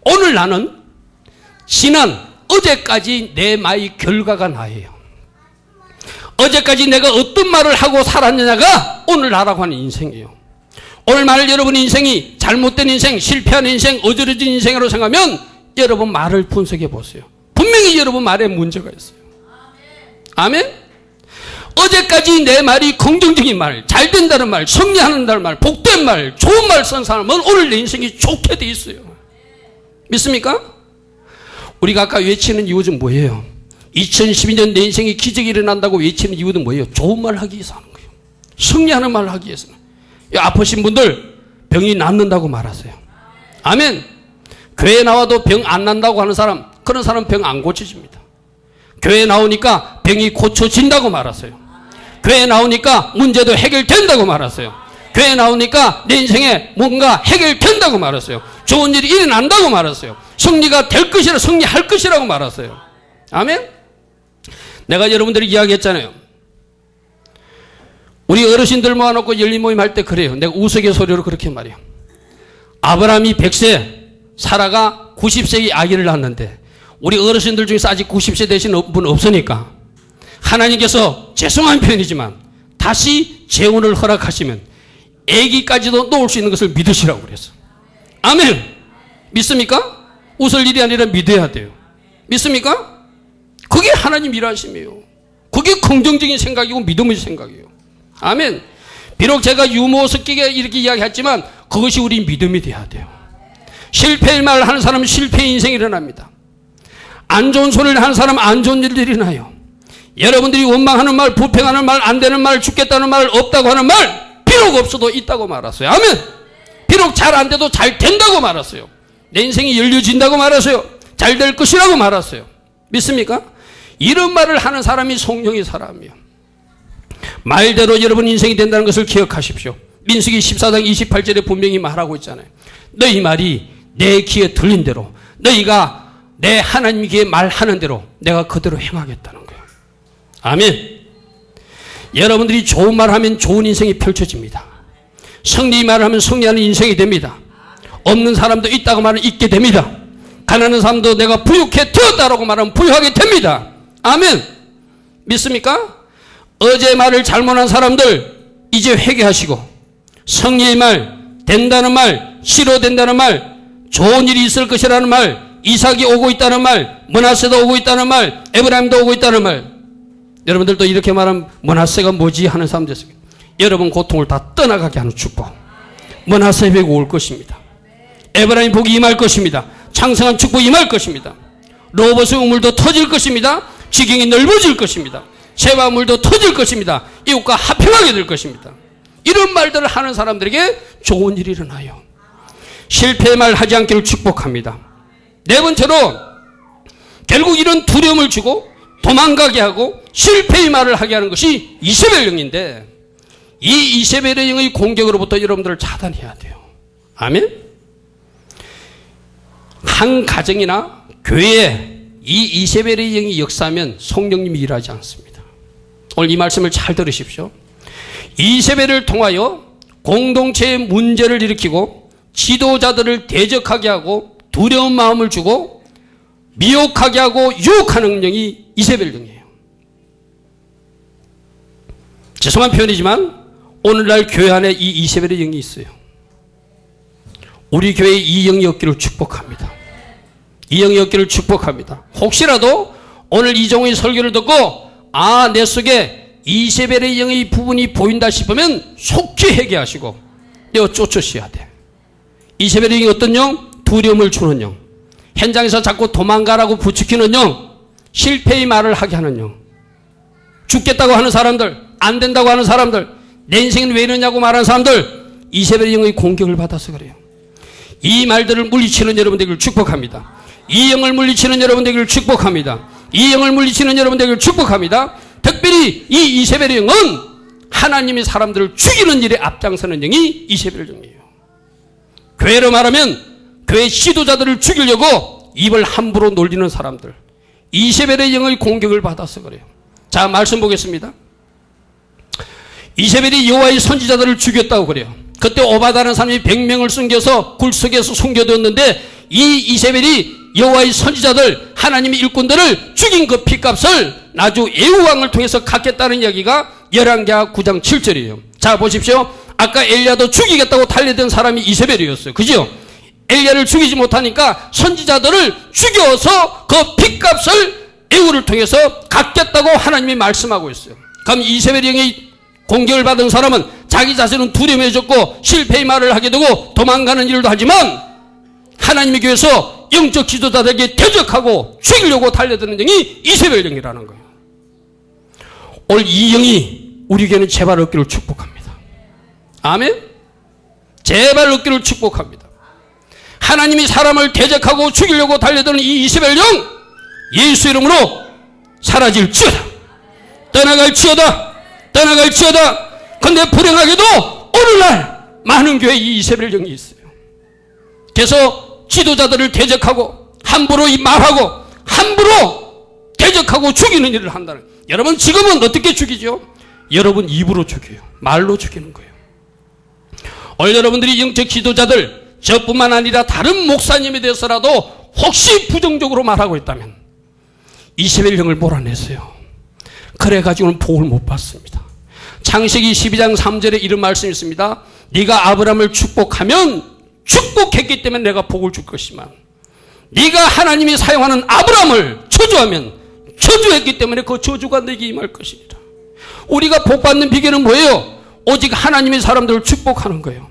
오늘 나는 어제까지 내 말의 결과가 나예요. 어제까지 내가 어떤 말을 하고 살았느냐가 오늘 나라고 하는 인생이에요. 오늘 만일 여러분의 인생이 잘못된 인생, 실패한 인생, 어지러진 인생으로 생각하면 여러분 말을 분석해 보세요. 분명히 여러분 말에 문제가 있어요. 아멘? 어제까지 내 말이 긍정적인 말, 잘 된다는 말, 승리한다는 말, 복된 말, 좋은 말 쓴 사람은 오늘 내 인생이 좋게 돼 있어요. 믿습니까? 우리가 아까 외치는 이유는 뭐예요? 2012년 내 인생에 기적이 일어난다고 외치는 이유는 뭐예요? 좋은 말 하기 위해서 하는 거예요. 승리하는 말 하기 위해서는. 아프신 분들 병이 낫는다고 말하세요. 아멘. 교회 나와도 병 안 난다고 하는 사람, 그런 사람 병 안 고쳐집니다. 교회 나오니까 병이 고쳐진다고 말하세요. 교회 나오니까 문제도 해결된다고 말하세요. 교회 나오니까 내 인생에 뭔가 해결된다고 말하세요. 좋은 일이 일어난다고 말하세요. 승리가 될 것이라, 승리할 것이라고 말하세요. 아멘. 내가 여러분들이 이야기했잖아요. 우리 어르신들 모아놓고 열린 모임 할 때 그래요. 내가 우스갯소리로 그렇게 말해요. 아브라함이 100세, 사라가 90세의 아기를 낳았는데 우리 어르신들 중에서 아직 90세 되신 분 없으니까 하나님께서 죄송한 표현이지만 다시 재혼을 허락하시면 아기까지도 놓을 수 있는 것을 믿으시라고 그랬어. 아멘. 믿습니까? 웃을 일이 아니라 믿어야 돼요. 믿습니까? 그게 하나님 일하심이에요. 그게 긍정적인 생각이고 믿음의 생각이에요. 아멘. 비록 제가 유머 섞이게 이렇게 이야기했지만 그것이 우리 믿음이 돼야 돼요. 실패의 말을 하는 사람은 실패의 인생이 일어납니다. 안 좋은 소리를 하는 사람은 안 좋은 일들이 일어나요. 여러분들이 원망하는 말, 불평하는 말, 안 되는 말, 죽겠다는 말, 없다고 하는 말, 비록 없어도 있다고 말았어요. 아멘. 비록 잘 안 돼도 잘 된다고 말았어요. 내 인생이 열려진다고 말았어요. 잘 될 것이라고 말았어요. 믿습니까? 이런 말을 하는 사람이 성령의 사람이에요. 말대로 여러분 인생이 된다는 것을 기억하십시오. 민수기 14장 28절에 분명히 말하고 있잖아요. 너희 말이 내 귀에 들린 대로, 너희가 내 하나님 귀에 말하는 대로 내가 그대로 행하겠다는 거예요. 아멘. 여러분들이 좋은 말 하면 좋은 인생이 펼쳐집니다. 승리 말을 하면 승리하는 인생이 됩니다. 없는 사람도 있다고 말하면 있게 됩니다. 가난한 사람도 내가 부유해 되었다라고 말하면 부유하게 됩니다. 아멘. 믿습니까? 어제 말을 잘못한 사람들 이제 회개하시고 승리의 말, 된다는 말, 치료된다는 말, 좋은 일이 있을 것이라는 말, 이삭이 오고 있다는 말, 므낫세도 오고 있다는 말, 에브라임도 오고 있다는 말. 여러분들도 이렇게 말하면 므낫세가 뭐지 하는 사람들 있습니다. 여러분 고통을 다 떠나가게 하는 축복. 므낫세 복이 올 것입니다. 에브라임 복이 임할 것입니다. 창성한 축복이 임할 것입니다. 로봇의 우물도 터질 것입니다. 지경이 넓어질 것입니다. 새와 물도 터질 것입니다. 이웃과 화평하게 될 것입니다. 이런 말들을 하는 사람들에게 좋은 일이 일어나요. 실패의 말 하지 않기를 축복합니다. 네 번째로 결국 이런 두려움을 주고 도망가게 하고 실패의 말을 하게 하는 것이 이세벨 영인데, 이 이세벨의 영의 공격으로부터 여러분들을 차단해야 돼요. 아멘. 한 가정이나 교회에 이 이세벨의 영이 역사하면 성령님이 일하지 않습니다. 오늘 이 말씀을 잘 들으십시오. 이세벨을 통하여 공동체의 문제를 일으키고 지도자들을 대적하게 하고 두려운 마음을 주고 미혹하게 하고 유혹하는 영이 이세벨 영이에요. 죄송한 표현이지만 오늘날 교회 안에 이 이세벨의 영이 있어요. 우리 교회에 이 영이 없기를 축복합니다. 이 영이 없기를 축복합니다. 혹시라도 오늘 이종의 설교를 듣고 내 속에 이세벨의 영의 부분이 보인다 싶으면 속히 회개하시고 떼어 쫓으셔야 돼. 이세벨의 영이 어떤 영? 두려움을 주는 영. 현장에서 자꾸 도망가라고 부추기는 영. 실패의 말을 하게 하는 영. 죽겠다고 하는 사람들, 안 된다고 하는 사람들, 내 인생은 왜 이러냐고 말하는 사람들, 이세벨의 영의 공격을 받아서 그래요. 이 말들을 물리치는 여러분들에게 축복합니다. 이 영을 물리치는 여러분들에게 축복합니다. 이 영을 물리치는 여러분들에게 축복합니다. 특별히 이 이세벨의 영은 하나님의 사람들을 죽이는 일에 앞장서는 영이 이세벨 영이에요. 교회로 말하면 교회 지도자들을 죽이려고 입을 함부로 놀리는 사람들, 이세벨의 영의 공격을 받아서 그래요. 자, 말씀 보겠습니다. 이세벨이 여호와의 선지자들을 죽였다고 그래요. 그때 오바다라는 사람이 100명을 숨겨서 굴 속에서 숨겨두었는데 이 이세벨이 여호와의 선지자들, 하나님의 일꾼들을 죽인 그 핏값을 나주 예후왕을 통해서 갚겠다는 이야기가 열왕기하 9장 7절이에요. 자, 보십시오. 아까 엘리야도 죽이겠다고 달려든 사람이 이세벨이었어요. 그죠? 엘리야를 죽이지 못하니까 선지자들을 죽여서 그 핏값을 예후를 통해서 갚겠다고 하나님이 말씀하고 있어요. 그럼 이세벨 영이 공격을 받은 사람은 자기 자신은 두려움에 젖고 실패의 말을 하게 되고 도망가는 일도 하지만 하나님의 교회에서 영적 지도자들에게 대적하고 죽이려고 달려드는 영이 이세벨 영이라는 거예요. 오늘 이 영이 우리 교회는 제발 얻기를 축복합니다. 아멘. 제발 얻기를 축복합니다. 하나님이 사람을 대적하고 죽이려고 달려드는 이 이세벨 영, 예수 이름으로 사라질지어다. 떠나갈지어다. 떠나갈지어다. 근데 불행하게도 오늘날 많은 교회에 이 이세벨 영이 있어요. 그래서 지도자들을 대적하고 함부로 말하고 함부로 대적하고 죽이는 일을 한다는. 여러분 지금은 어떻게 죽이죠? 여러분 입으로 죽여요. 말로 죽이는 거예요. 오늘 여러분들이 영적 지도자들, 저뿐만 아니라 다른 목사님에 대해서라도 혹시 부정적으로 말하고 있다면 이세벨 영을 몰아냈어요. 그래가지고는 복을 못 받습니다. 창세기 12장 3절에 이런 말씀이 있습니다. 네가 아브라함을 축복하면 축복했기 때문에 내가 복을 줄 것이지만 네가 하나님이 사용하는 아브라함을 저주하면 저주했기 때문에 그 저주가 내게 임할 것이니라. 우리가 복받는 비결은 뭐예요? 오직 하나님의 사람들을 축복하는 거예요.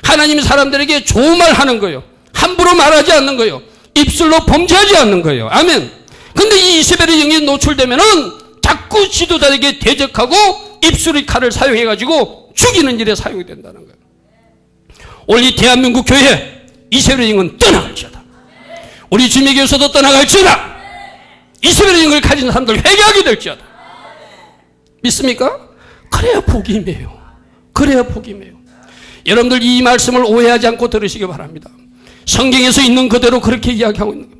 하나님의 사람들에게 좋은 말 하는 거예요. 함부로 말하지 않는 거예요. 입술로 범죄하지 않는 거예요. 아멘. 근데 이 이세벨의 영이 노출되면은 자꾸 지도자에게 대적하고 입술의 칼을 사용해가지고 죽이는 일에 사용이 된다는 거예요. 오늘 이 대한민국 교회 이세벨의 영은 떠나갈지어다. 우리 주님의 교회에서도 떠나갈지어다. 이세벨의 영을 가진 사람들 회개하게 될지어다. 믿습니까? 그래야 복이 임해요. 그래야 복이 임해요. 여러분들 이 말씀을 오해하지 않고 들으시기 바랍니다. 성경에서 있는 그대로 그렇게 이야기하고 있는 거예요.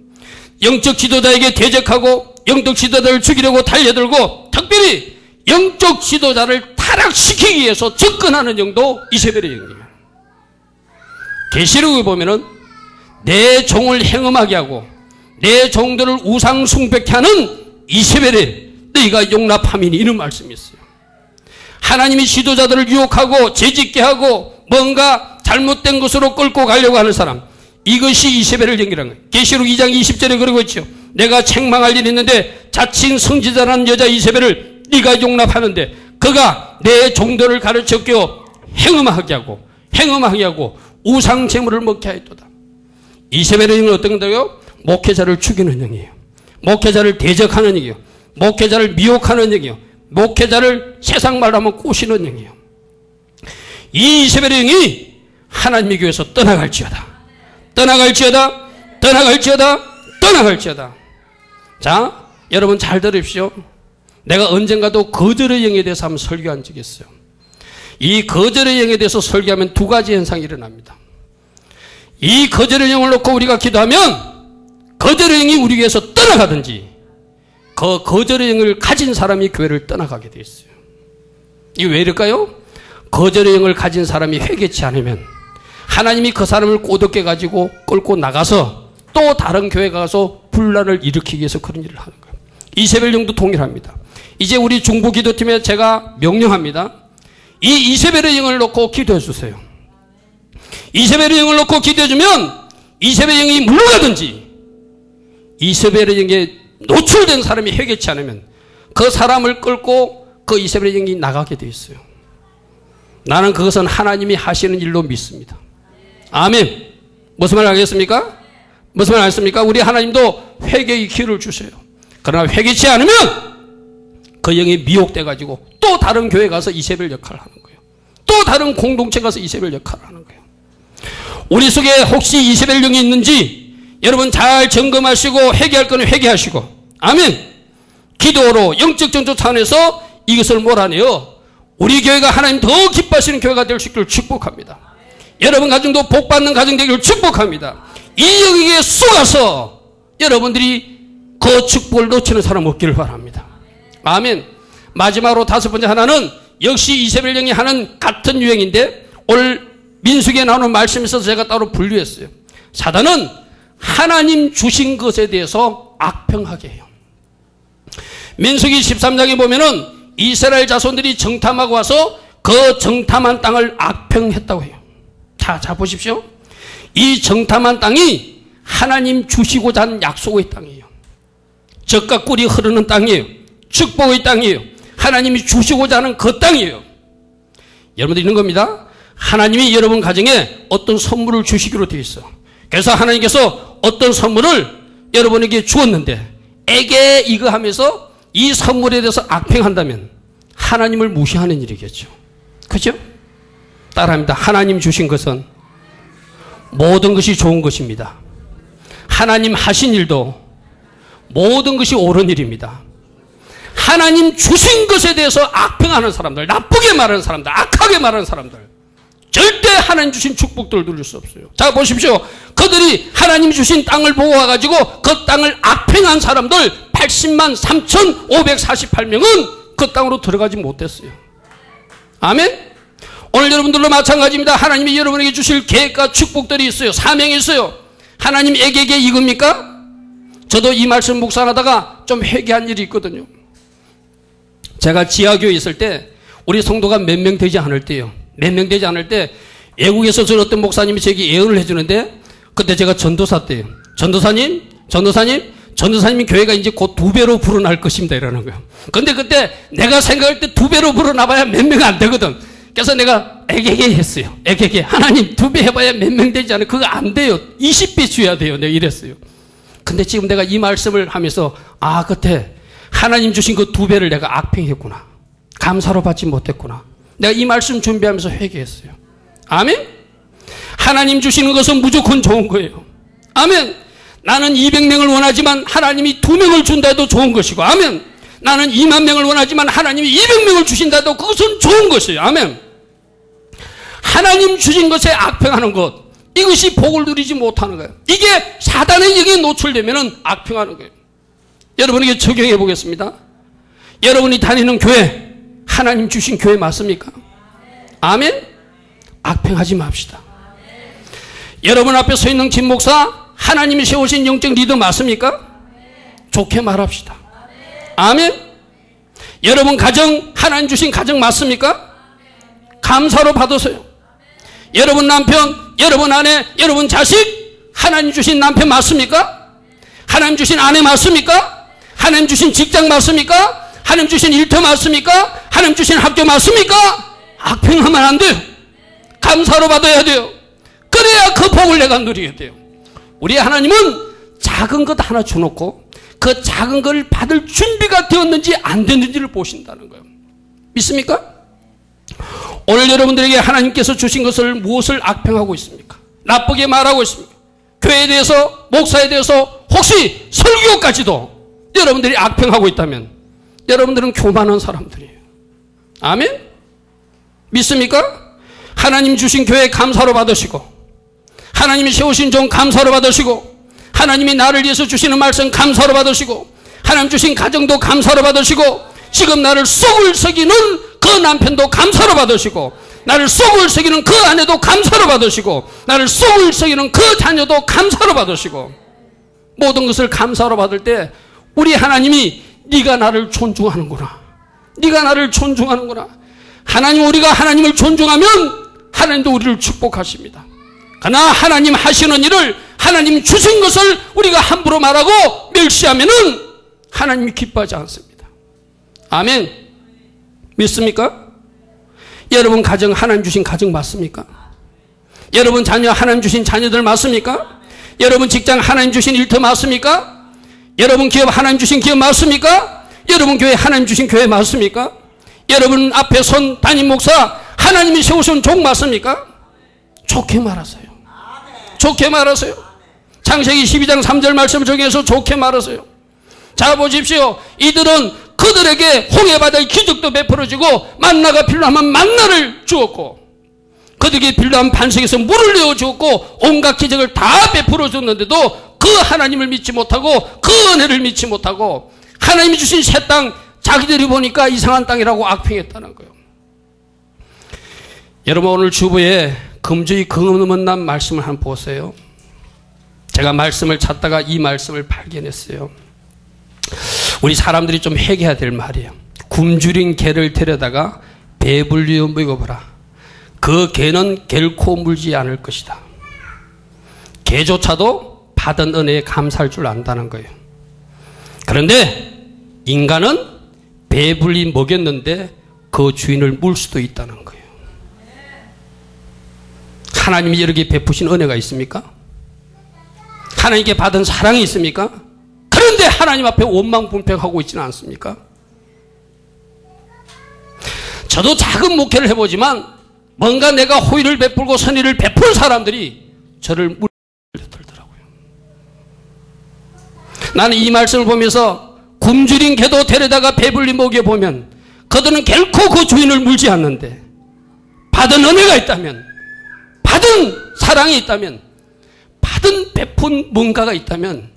영적 지도자에게 대적하고 영적 지도자를 죽이려고 달려들고 특별히 영적 지도자를 타락시키기 위해서 접근하는 영도 이세벨의 영이에요. 계시록에 보면은 내 종을 행음하게 하고 내 종들을 우상 숭배케 하는 이세벨의 너희가 용납함이니 이런 말씀이 있어요. 하나님이 지도자들을 유혹하고 죄짓게 하고 뭔가 잘못된 것으로 끌고 가려고 하는 사람, 이것이 이세벨의 영이라는 거예요. 계시록 2장 20절에 그러고 있죠. 내가 책망할 일이 있는데 자칭 성지자라는 여자 이세벨을 네가 용납하는데 그가 내 종들을 가르쳐 끼워 행음하게 하고 우상 제물을 먹게 하였도다. 이세벨의 영은 어떤 건데요? 목회자를 죽이는 영이에요. 목회자를 대적하는 영이에요. 목회자를 미혹하는 영이에요. 목회자를 세상 말로 하면 꼬시는 영이에요. 이 이세벨의 영이 하나님의 교회에서 떠나갈지어다. 떠나갈지어다. 떠나갈지어다. 떠나갈지어다. 자, 여러분 잘 들으십시오. 내가 언젠가도 거절의 영에 대해서 한번 설교한 적이 있어요. 이 거절의 영에 대해서 설교하면 두 가지 현상이 일어납니다. 이 거절의 영을 놓고 우리가 기도하면 거절의 영이 우리 교회에서 떠나가든지 그 거절의 영을 가진 사람이 교회를 떠나가게 돼 있어요. 이게 왜 이럴까요? 거절의 영을 가진 사람이 회개치 않으면 하나님이 그 사람을 꼬드게 가지고 끌고 나가서 또 다른 교회 가서 분란을 일으키기 위해서 그런 일을 하는 거예요. 이세벨 영도 동일합니다. 이제 우리 중부 기도팀에 제가 명령합니다. 이 이세벨의 영을 놓고 기도해 주세요. 이세벨의 영을 놓고 기도해 주면 이세벨의 영이 물러가든지 이세벨의 영에 노출된 사람이 회개치 않으면 그 사람을 끌고 그 이세벨의 영이 나가게 돼 있어요. 나는 그것은 하나님이 하시는 일로 믿습니다. 아멘. 무슨 말 하겠습니까? 무슨 말 하겠습니까? 우리 하나님도 회개의 기회를 주세요. 그러나 회개치 않으면 그 영이 미혹돼 가지고 또 다른 교회 가서 이세벨 역할을 하는 거예요. 또 다른 공동체 가서 이세벨 역할을 하는 거예요. 우리 속에 혹시 이세벨 영이 있는지 여러분 잘 점검하시고 회개할 거는 회개하시고 아멘. 기도로 영적 전조 차원에서 이것을 몰아내어 우리 교회가 하나님 더 기뻐하시는 교회가 될 수 있기를 축복합니다. 여러분 가정도 복받는 가정 되기를 축복합니다. 이 영역에 쏘아서 여러분들이 그 축복을 놓치는 사람 없기를 바랍니다. 아멘. 마지막으로 다섯 번째 하나는 역시 이세벨 영이 하는 같은 유행인데 오늘 민수기에 나오는 말씀에 있어서 제가 따로 분류했어요. 사단은 하나님 주신 것에 대해서 악평하게 해요. 민수기 13장에 보면은 이스라엘 자손들이 정탐하고 와서 그 정탐한 땅을 악평했다고 해요. 자 보십시오. 이 정탐한 땅이 하나님 주시고자 하는 약속의 땅이에요. 젖과 꿀이 흐르는 땅이에요. 축복의 땅이에요. 하나님이 주시고자 하는 그 땅이에요. 여러분들 있는 겁니다. 하나님이 여러분 가정에 어떤 선물을 주시기로 되어 있어. 그래서 하나님께서 어떤 선물을 여러분에게 주었는데 에게 이거 하면서 이 선물에 대해서 악평한다면 하나님을 무시하는 일이겠죠. 그죠? 따라합니다. 하나님 주신 것은 모든 것이 좋은 것입니다. 하나님 하신 일도 모든 것이 옳은 일입니다. 하나님 주신 것에 대해서 악평하는 사람들, 나쁘게 말하는 사람들, 악하게 말하는 사람들, 절대 하나님 주신 축복들을 누릴 수 없어요. 자, 보십시오. 그들이 하나님 주신 땅을 보고 와가지고 그 땅을 악평한 사람들 80만 3,548명은 그 땅으로 들어가지 못했어요. 아멘? 오늘 여러분들도 마찬가지입니다. 하나님이 여러분에게 주실 계획과 축복들이 있어요. 사명이 있어요. 하나님에게 이겁니까? 저도 이 말씀 묵상하다가 좀 회개한 일이 있거든요. 제가 지하교에 있을 때 우리 성도가 몇 명 되지 않을 때요. 몇 명 되지 않을 때 외국에서 저 어떤 목사님이 제게 예언을 해주는데 그때 제가 전도사 때요. 전도사님이 교회가 이제 곧 2배로 불어날 것입니다. 이러는 거예요. 근데 그때 내가 생각할 때 2배로 불어나봐야 몇 명 안 되거든. 그래서 내가 애게게 했어요. 애게게. 하나님 2배 해봐야 몇 명 되지 않아요. 그거 안 돼요. 20배 줘야 돼요. 내가 이랬어요. 근데 지금 내가 이 말씀을 하면서 아, 그때 하나님 주신 그 2배를 내가 악평했구나. 감사로 받지 못했구나. 내가 이 말씀 준비하면서 회개했어요. 아멘? 하나님 주시는 것은 무조건 좋은 거예요. 아멘? 나는 200명을 원하지만 하나님이 2명을 준다 해도 좋은 것이고, 아멘? 나는 2만 명을 원하지만 하나님이 200명을 주신다 해도 그것은 좋은 것이에요. 아멘? 하나님 주신 것에 악평하는 것, 이것이 복을 누리지 못하는 거예요. 이게 사단의 영에 노출되면 악평하는 거예요. 여러분에게 적용해 보겠습니다. 여러분이 다니는 교회, 하나님 주신 교회 맞습니까? 아멘? 악평하지 맙시다. 여러분 앞에 서 있는 김 목사, 하나님이 세우신 영적 리더 맞습니까? 좋게 말합시다. 아멘? 여러분 가정, 하나님 주신 가정 맞습니까? 감사로 받으세요. 여러분 남편, 여러분 아내, 여러분 자식, 하나님 주신 남편 맞습니까? 하나님 주신 아내 맞습니까? 하나님 주신 직장 맞습니까? 하나님 주신 일터 맞습니까? 하나님 주신 학교 맞습니까? 악평하면 안 돼요. 감사로 받아야 돼요. 그래야 그 복을 내가 누리게 돼요. 우리 하나님은 작은 것 하나 주놓고 그 작은 것을 받을 준비가 되었는지 안 됐는지를 보신다는 거예요. 믿습니까? 오늘 여러분들에게 하나님께서 주신 것을 무엇을 악평하고 있습니까? 나쁘게 말하고 있습니까? 교회에 대해서, 목사에 대해서, 혹시 설교까지도 여러분들이 악평하고 있다면 여러분들은 교만한 사람들이에요. 아멘? 믿습니까? 하나님 주신 교회 감사로 받으시고, 하나님이 세우신 종 감사로 받으시고, 하나님이 나를 위해서 주시는 말씀 감사로 받으시고, 하나님 주신 가정도 감사로 받으시고, 지금 나를 쏙을 새기는 그 남편도 감사로 받으시고, 나를 쏙을 새기는 그 아내도 감사로 받으시고, 나를 쏙을 새기는 그 자녀도 감사로 받으시고, 모든 것을 감사로 받을 때 우리 하나님이 네가 나를 존중하는구나, 네가 나를 존중하는구나. 하나님, 우리가 하나님을 존중하면 하나님도 우리를 축복하십니다. 그러나 하나님 하시는 일을, 하나님 주신 것을 우리가 함부로 말하고 멸시하면은 하나님이 기뻐하지 않습니다. 아멘. 믿습니까? 여러분 가정 하나님 주신 가정 맞습니까? 여러분 자녀 하나님 주신 자녀들 맞습니까? 여러분 직장 하나님 주신 일터 맞습니까? 여러분 기업 하나님 주신 기업 맞습니까? 여러분 교회 하나님 주신 교회 맞습니까? 여러분 앞에 선 담임 목사 하나님이 세우신 종 맞습니까? 좋게 말하세요. 좋게 말하세요. 창세기 12장 3절 말씀을 정해서 좋게 말하세요. 자, 보십시오. 이들은 그들에게 홍해바다의 기적도 베풀어주고 만나가 필요하면 만나를 주었고, 그들에게 필요한 반석에서 물을 내어주었고 온갖 기적을 다 베풀어줬는데도 그 하나님을 믿지 못하고 그 은혜를 믿지 못하고 하나님이 주신 새 땅 자기들이 보니까 이상한 땅이라고 악평했다는 거예요. 여러분 오늘 주부에 금주의 금음난 말씀을 한번 보세요. 제가 말씀을 찾다가 이 말씀을 발견했어요. 우리 사람들이 좀 회개해야 될 말이에요. 굶주린 개를 데려다가 배불리 먹여보라. 그 개는 결코 물지 않을 것이다. 개조차도 받은 은혜에 감사할 줄 안다는 거예요. 그런데 인간은 배불리 먹였는데 그 주인을 물 수도 있다는 거예요. 하나님이 이렇게 베푸신 은혜가 있습니까? 하나님께 받은 사랑이 있습니까? 그런데 하나님 앞에 원망불평하고 있지는 않습니까? 저도 작은 목회를 해보지만 뭔가 내가 호의를 베풀고 선의를 베풀 사람들이 저를 물들더라고요. 나는 이 말씀을 보면서 굶주린 개도 데려다가 배불리 먹여보면 그들은 결코 그 주인을 물지 않는데, 받은 은혜가 있다면, 받은 사랑이 있다면, 받은 베푼 뭔가가 있다면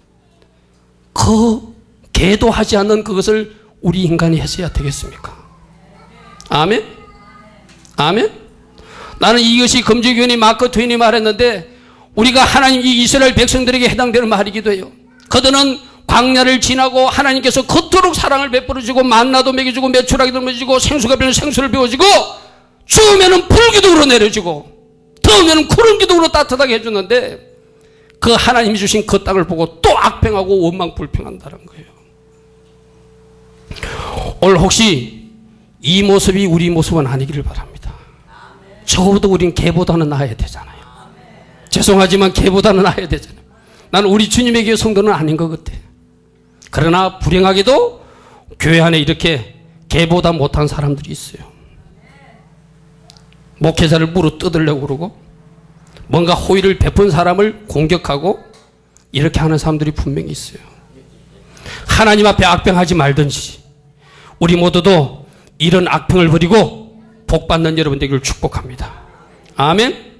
그 개도 하지 않는 그것을 우리 인간이 했어야 되겠습니까? 아멘? 아멘? 나는 이것이 금주교인이 마크 트윈이 말했는데, 우리가 하나님 이 이스라엘 백성들에게 해당되는 말이기도 해요. 그들은 광야를 지나고 하나님께서 그토록 사랑을 베풀어주고 만나도 먹여주고 메추라기도 먹여주고 생수가 별로 생수를 비워주고 추우면은 불기둥으로 내려주고 더우면은 구름기둥으로 따뜻하게 해주는데, 그 하나님이 주신 그 땅을 보고 또 악평하고 원망불평한다는 거예요. 오늘 혹시 이 모습이 우리 모습은 아니기를 바랍니다. 적어도 우린 개보다는 나아야 되잖아요. 죄송하지만 개보다는 나아야 되잖아요. 나는 우리 주님의 교회 성도는 아닌 것 같아. 그러나 불행하게도 교회 안에 이렇게 개보다 못한 사람들이 있어요. 목회자를 무릎 뜯으려고 그러고 뭔가 호의를 베푼 사람을 공격하고 이렇게 하는 사람들이 분명히 있어요. 하나님 앞에 악평하지 말든지 우리 모두도 이런 악평을 버리고 복받는 여러분 되기를 축복합니다. 아멘.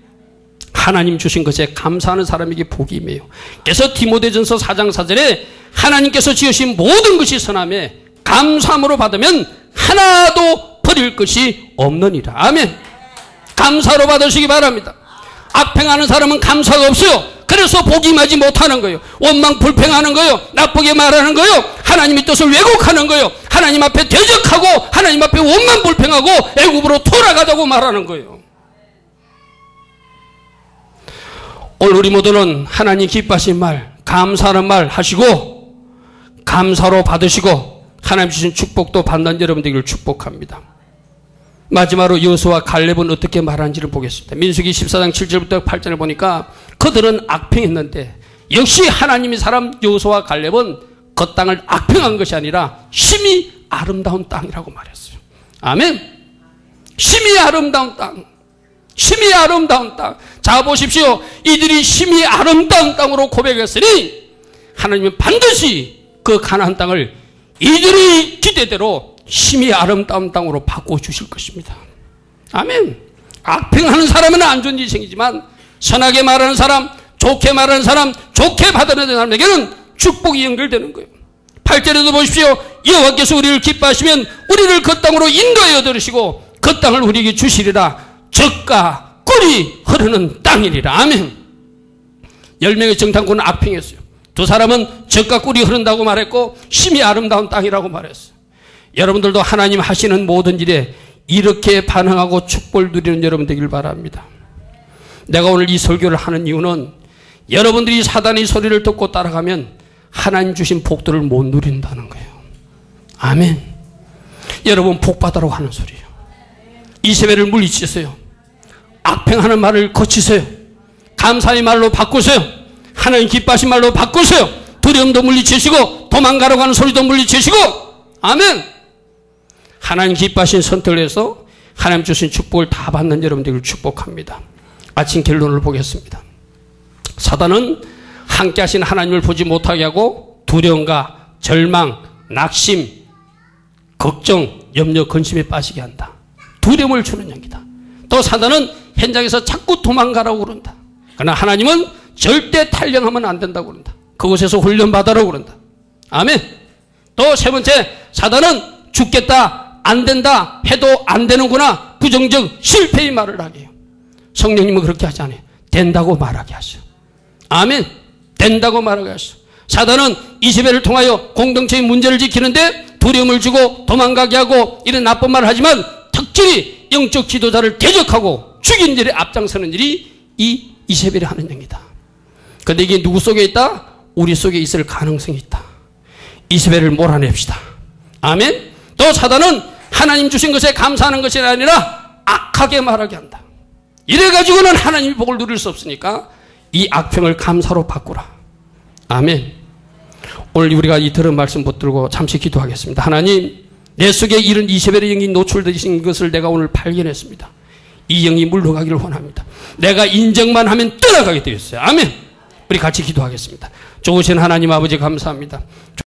하나님 주신 것에 감사하는 사람에게 복이 임해요. 그래서 디모데전서 4장 4절에 하나님께서 지으신 모든 것이 선함에 감사함으로 받으면 하나도 버릴 것이 없느니라. 아멘. 감사로 받으시기 바랍니다. 악평하는 사람은 감사가 없어요. 그래서 복이 임하지 못하는 거예요. 원망 불평하는 거예요. 나쁘게 말하는 거예요. 하나님의 뜻을 왜곡하는 거예요. 하나님 앞에 대적하고 하나님 앞에 원망 불평하고 애굽으로 돌아가자고 말하는 거예요. 오늘 우리 모두는 하나님 기뻐하신 말, 감사하는 말 하시고 감사로 받으시고 하나님 주신 축복도 받는 여러분 되기를 축복합니다. 마지막으로 여호수아와 갈렙은 어떻게 말하는지를 보겠습니다. 민수기 14장 7절부터 8절을 보니까 그들은 악평했는데 역시 하나님의 사람 여호수아와 갈렙은 그 땅을 악평한 것이 아니라 심히 아름다운 땅이라고 말했어요. 아멘. 심히 아름다운 땅. 심히 아름다운 땅. 자 보십시오. 이들이 심히 아름다운 땅으로 고백했으니 하나님은 반드시 그 가나안 땅을 이들의 기대대로 심히 아름다운 땅으로 바꿔주실 것입니다. 아멘. 악평하는 사람은 안 좋은 인생이지만 선하게 말하는 사람, 좋게 말하는 사람, 좋게 받아들이는 사람에게는 축복이 연결되는 거예요. 8절에도 보십시오. 여호와께서 우리를 기뻐하시면 우리를 그 땅으로 인도하여 들으시고 그 땅을 우리에게 주시리라. 젖과 꿀이 흐르는 땅이리라. 아멘. 10명의 정탐꾼은 악평했어요. 두 사람은 젖과 꿀이 흐른다고 말했고 심히 아름다운 땅이라고 말했어요. 여러분들도 하나님 하시는 모든 일에 이렇게 반응하고 축복을 누리는 여러분 되길 바랍니다. 내가 오늘 이 설교를 하는 이유는 여러분들이 사단의 소리를 듣고 따라가면 하나님 주신 복들을 못 누린다는 거예요. 아멘. 여러분 복 받으라고 하는 소리예요. 이세벨을 물리치세요. 악평하는 말을 거치세요. 감사의 말로 바꾸세요. 하나님 기뻐하신 말로 바꾸세요. 두려움도 물리치시고 도망가라고 하는 소리도 물리치시고. 아멘. 하나님 기뻐하신 선택을 해서 하나님 주신 축복을 다 받는 여러분들을 축복합니다. 아침 결론을 보겠습니다. 사단은 함께 하신 하나님을 보지 못하게 하고 두려움과 절망, 낙심, 걱정, 염려, 근심에 빠지게 한다. 두려움을 주는 영이다. 또 사단은 현장에서 자꾸 도망가라고 그런다. 그러나 하나님은 절대 탈영하면 안 된다고 그런다. 그곳에서 훈련받으라고 그런다. 아멘. 또 세 번째, 사단은 죽겠다, 안 된다 해도 안 되는구나, 부정적 실패의 말을 하게 해요. 성령님은 그렇게 하지 않아요. 된다고 말하게 하셔. 아멘. 된다고 말하게 하셔. 사단은 이세벨을 통하여 공동체의 문제를 지키는데 두려움을 주고 도망가게 하고 이런 나쁜 말을 하지만 특별히 영적 지도자를 대적하고 죽인 일에 앞장서는 일이 이 이세벨이 하는 영이다. 그런데 이게 누구 속에 있다? 우리 속에 있을 가능성이 있다. 이세벨을 몰아냅시다. 아멘. 또 사단은 하나님 주신 것에 감사하는 것이 아니라 악하게 말하게 한다. 이래가지고는 하나님의 복을 누릴 수 없으니까 이 악평을 감사로 바꾸라. 아멘. 오늘 우리가 이 들은 말씀 붙들고 잠시 기도하겠습니다. 하나님, 내 속에 이런 이세벨의 영이 노출되신 것을 내가 오늘 발견했습니다. 이 영이 물러가기를 원합니다. 내가 인정만 하면 떠나가게 되었어요. 아멘. 우리 같이 기도하겠습니다. 좋으신 하나님 아버지 감사합니다.